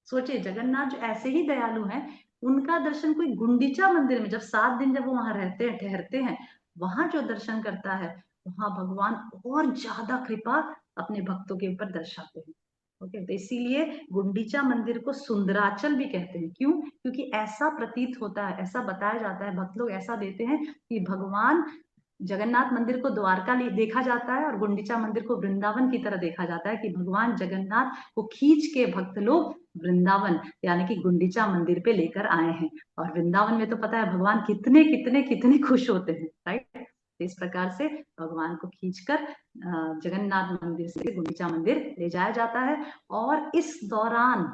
सोचिए, जगन्नाथ जो ऐसे ही दयालु हैं, उनका दर्शन कोई गुंडीचा मंदिर में जब 7 दिन जब वो वहां रहते हैं, ठहरते हैं, वहां जो दर्शन करता है, वहां भगवान और ज्यादा कृपा अपने भक्तों के ऊपर दर्शाते हैं। ओके, तो इसीलिए गुंडीचा मंदिर को सुंदराचल भी कहते हैं। क्यों? क्योंकि ऐसा प्रतीत होता है, ऐसा बताया जाता है, भक्त लोग ऐसा देते हैं कि भगवान जगन्नाथ मंदिर को द्वारका देखा जाता है और गुंडीचा मंदिर को वृंदावन की तरह देखा जाता है, कि भगवान जगन्नाथ को खींच के भक्त लोग वृंदावन यानी कि गुंडीचा मंदिर पे लेकर आए हैं। और वृंदावन में तो पता है भगवान कितने कितने कितने खुश होते हैं, राइट। इस प्रकार से भगवान को खींचकर जगन्नाथ मंदिर से गुंडीचा मंदिर ले जाया जाता है। और इस दौरान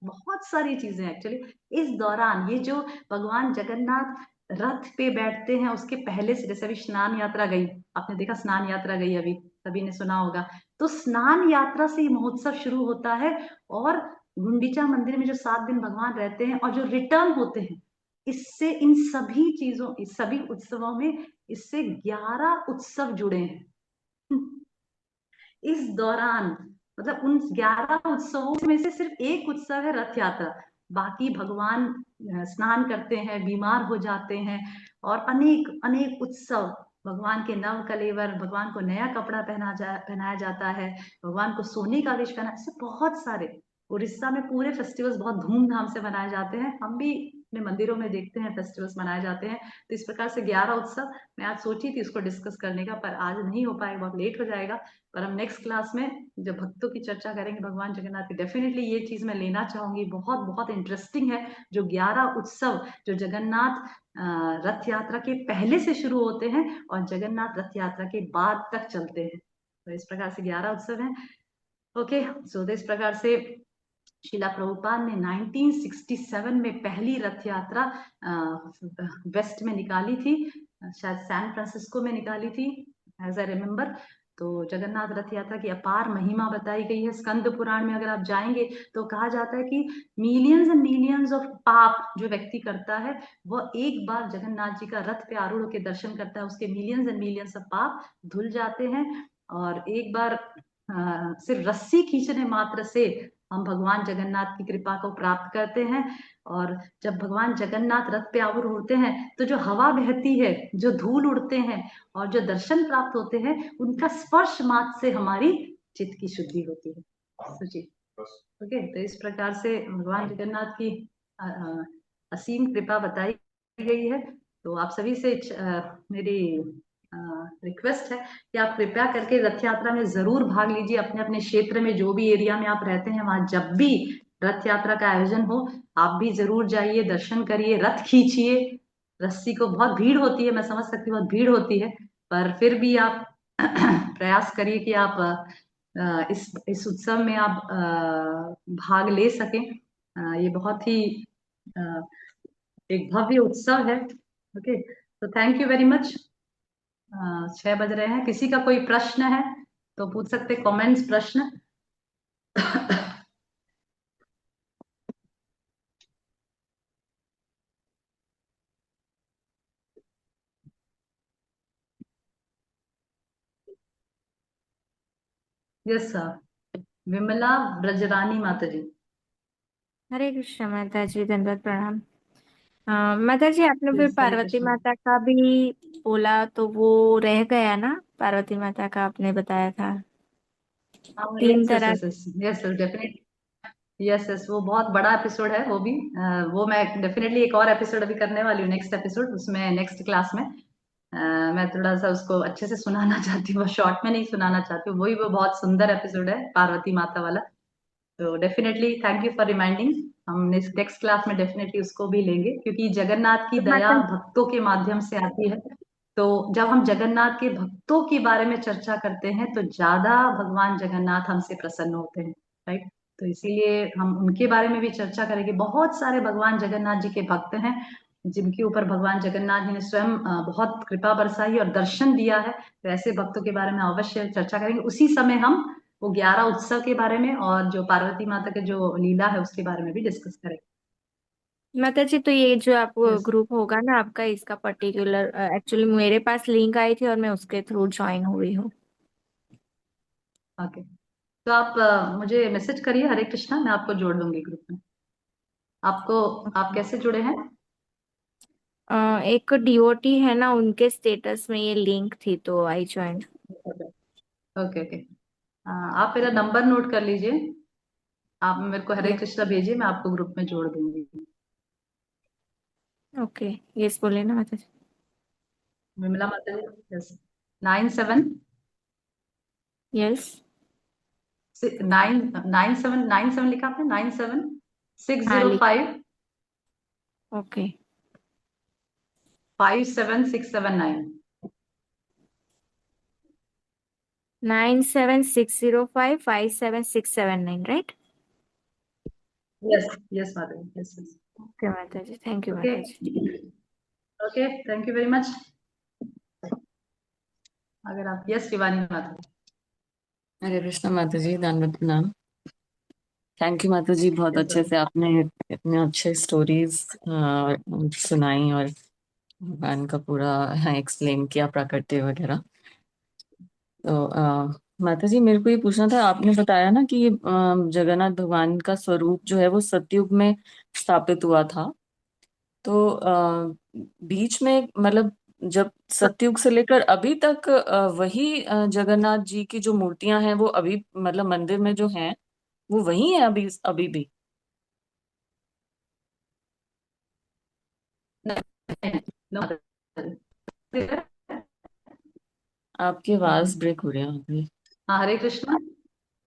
बहुत सारी चीजें, एक्चुअली इस दौरान ये जो भगवान जगन्नाथ रथ पे बैठते हैं, उसके पहले से, जैसे अभी स्नान यात्रा गई, आपने देखा स्नान यात्रा गई अभी, सभी ने सुना होगा, तो स्नान यात्रा से ये महोत्सव शुरू होता है। और गुंडीचा मंदिर में जो 7 दिन भगवान रहते हैं और जो रिटर्न होते हैं, इससे, इन सभी चीजों, इस सभी उत्सवों में इससे 11 उत्सव जुड़े हैं। इस दौरान, मतलब उन 11 उत्सवों में से सिर्फ एक उत्सव है रथ यात्रा। बाकी भगवान स्नान करते हैं, बीमार हो जाते हैं, और अनेक अनेक उत्सव, भगवान के नव कलेवर, भगवान को नया कपड़ा पहनाया जाता है, भगवान को सोने का वेश पहना, ऐसे बहुत सारे। उड़ीसा में पूरे फेस्टिवल्स बहुत धूमधाम से मनाए जाते हैं, हम भी अपने मंदिरों में देखते हैं फेस्टिवल्स मनाए जाते हैं। तो इस प्रकार से 11 उत्सव, मैं आज सोची थी इसको डिस्कस करने का, पर आज नहीं हो पाएगा, बहुत लेट हो जाएगा। पर हम नेक्स्ट क्लास में जब भक्तों की चर्चा करेंगे भगवान जगन्नाथ की, डेफिनेटली ये चीज मैं लेना चाहूंगी, बहुत बहुत इंटरेस्टिंग है। जो 11 उत्सव जो जगन्नाथ रथ यात्रा के पहले से शुरू होते हैं और जगन्नाथ रथ यात्रा के बाद तक चलते हैं, तो इस प्रकार से 11 उत्सव हैं। ओके, सो इस प्रकार से शिला प्रभुपाद ने 1967 में पहली रथ यात्रा वेस्ट में निकाली थी, शायद सैन फ्रांसिस्को में निकाली थी, एज आई रिमेम्बर। तो जगन्नाथ रथ यात्रा की अपार महिमा बताई गई है। स्कंद पुराण में अगर आप जाएंगे तो कहा जाता है कि मिलियंस एंड मिलियंस ऑफ पाप जो व्यक्ति करता है, वह एक बार जगन्नाथ जी का रथ पे आरूढ़ होकर दर्शन करता है, उसके मिलियंस एंड मिलियंस ऑफ पाप धुल जाते हैं। और एक बार सिर्फ रस्सी खींचने मात्र से हम भगवान जगन्नाथ की कृपा को प्राप्त करते हैं। और जब भगवान जगन्नाथ रथ पे आरूढ़ होते हैं, तो जो हवा बहती है, जो धूल उड़ते हैं, और जो दर्शन प्राप्त होते हैं, उनका स्पर्श मात्र से हमारी चित्त की शुद्धि होती है। सोचिए, ओके। तो इस प्रकार से भगवान जगन्नाथ की असीम कृपा बताई गई है। तो आप सभी से मेरी रिक्वेस्ट है कि आप कृपया करके रथ यात्रा में जरूर भाग लीजिए। अपने अपने क्षेत्र में, जो भी एरिया में आप रहते हैं, वहां जब भी रथ यात्रा का आयोजन हो, आप भी जरूर जाइए, दर्शन करिए, रथ खींचिए। रस्सी को, बहुत भीड़ होती है, मैं समझ सकती हूँ बहुत भीड़ होती है, पर फिर भी आप प्रयास करिए कि आप इस उत्सव में आप भाग ले सकें। ये बहुत ही एक भव्य उत्सव है। ओके, तो थैंक यू वेरी मच। 6 बज रहे हैं, किसी का कोई प्रश्न है तो पूछ सकते, कमेंट्स, प्रश्न। यस सर, विमला ब्रजरानी माता जी। हरे कृष्ण माता जी, दंडवत प्रणाम। माता जी, आपने फिर यस, हरे पार्वती कृष्ण। माता का भी बोला तो वो रह गया ना, पार्वती माता का आपने बताया था तीन यस यस तरह। Yes yes yes definitely. Yes yes, वो बहुत बड़ा एपिसोड है वो भी। वो मैं डेफिनेटली एक और एपिसोड अभी करने वाली हूँ, नेक्स्ट एपिसोड, उसमें नेक्स्ट क्लास में। मैं थोड़ा सा उसको अच्छे से सुनाना चाहती हूँ, शॉर्ट में नहीं सुनाना चाहती हूँ। वही वो बहुत सुंदर एपिसोड है पार्वती माता वाला। तो definitely thank you for reminding. हम नेक्स्ट क्लास में डेफिनेटली उसको भी लेंगे, क्योंकि जगन्नाथ की तो दया माता भक्तों के माध्यम से आती है। तो जब हम जगन्नाथ के भक्तों के बारे में चर्चा करते हैं तो ज्यादा भगवान जगन्नाथ हमसे प्रसन्न होते हैं, राइट। तो इसीलिए हम उनके बारे में भी चर्चा करेंगे। बहुत सारे भगवान जगन्नाथ जी के भक्त हैं जिनके ऊपर भगवान जगन्नाथ जी ने स्वयं बहुत कृपा बरसाई और दर्शन दिया है। तो ऐसे भक्तों के बारे में अवश्य चर्चा करेंगे। उसी समय हम वो 11 उत्सव के बारे में और जो पार्वती माता के जो लीला है उसके बारे में भी डिस्कस करेंगे। माता जी, तो ये जो आप यस। ग्रुप होगा ना आपका, इसका पर्टिकुलर एक्चुअली मेरे पास लिंक आई थी और मैं उसके थ्रू ज्वाइन हुई हूँ। ओके, तो आप मुझे मैसेज करिए, हरे कृष्णा, मैं आपको जोड़ दूंगी ग्रुप में। आपको, आप कैसे जुड़े हैं? एक डीओटी है ना, उनके स्टेटस में ये लिंक थी तो आई ज्वाइन। Okay okay. आप मेरा नंबर नोट कर लीजिए। आप मेरे को हरे कृष्णा भेजिए, मैं आपको ग्रुप में जोड़ दूंगी। ओके, यस बोले ना माता जी। विमला माता जी, यस। 97 यस। 97 लिखा आपने, 97 सिक्स हाँ जीरो लिख। Five okay. 57679। 9760557679, right? Yes yes माता जी, यस यस। ओके माता जी, थैंक यू ओके माता जी। Okay, thank you very much. अगर आप, यस शिवानी माता जी। हरे कृष्ण माता जी, दंडवत प्रणाम। थैंक यू माता जी, बहुत यस अच्छे से आपने इतने अच्छे स्टोरीज सुनाई और भगवान का पूरा एक्सप्लेन किया, प्रकृति वगैरह। तो माता जी, मेरे को ये पूछना था, आपने बताया ना कि जगन्नाथ भगवान का स्वरूप जो है वो सतयुग में स्थापित हुआ था। तो बीच में मतलब जब सतयुग से लेकर अभी तक वही जगन्नाथ जी की जो मूर्तियां हैं वो अभी मतलब मंदिर में जो हैं वो वही है अभी अभी भी? नो माता जी। आपकी आवाज ब्रेक हो रही है अभी। हाँ, हरे कृष्णा।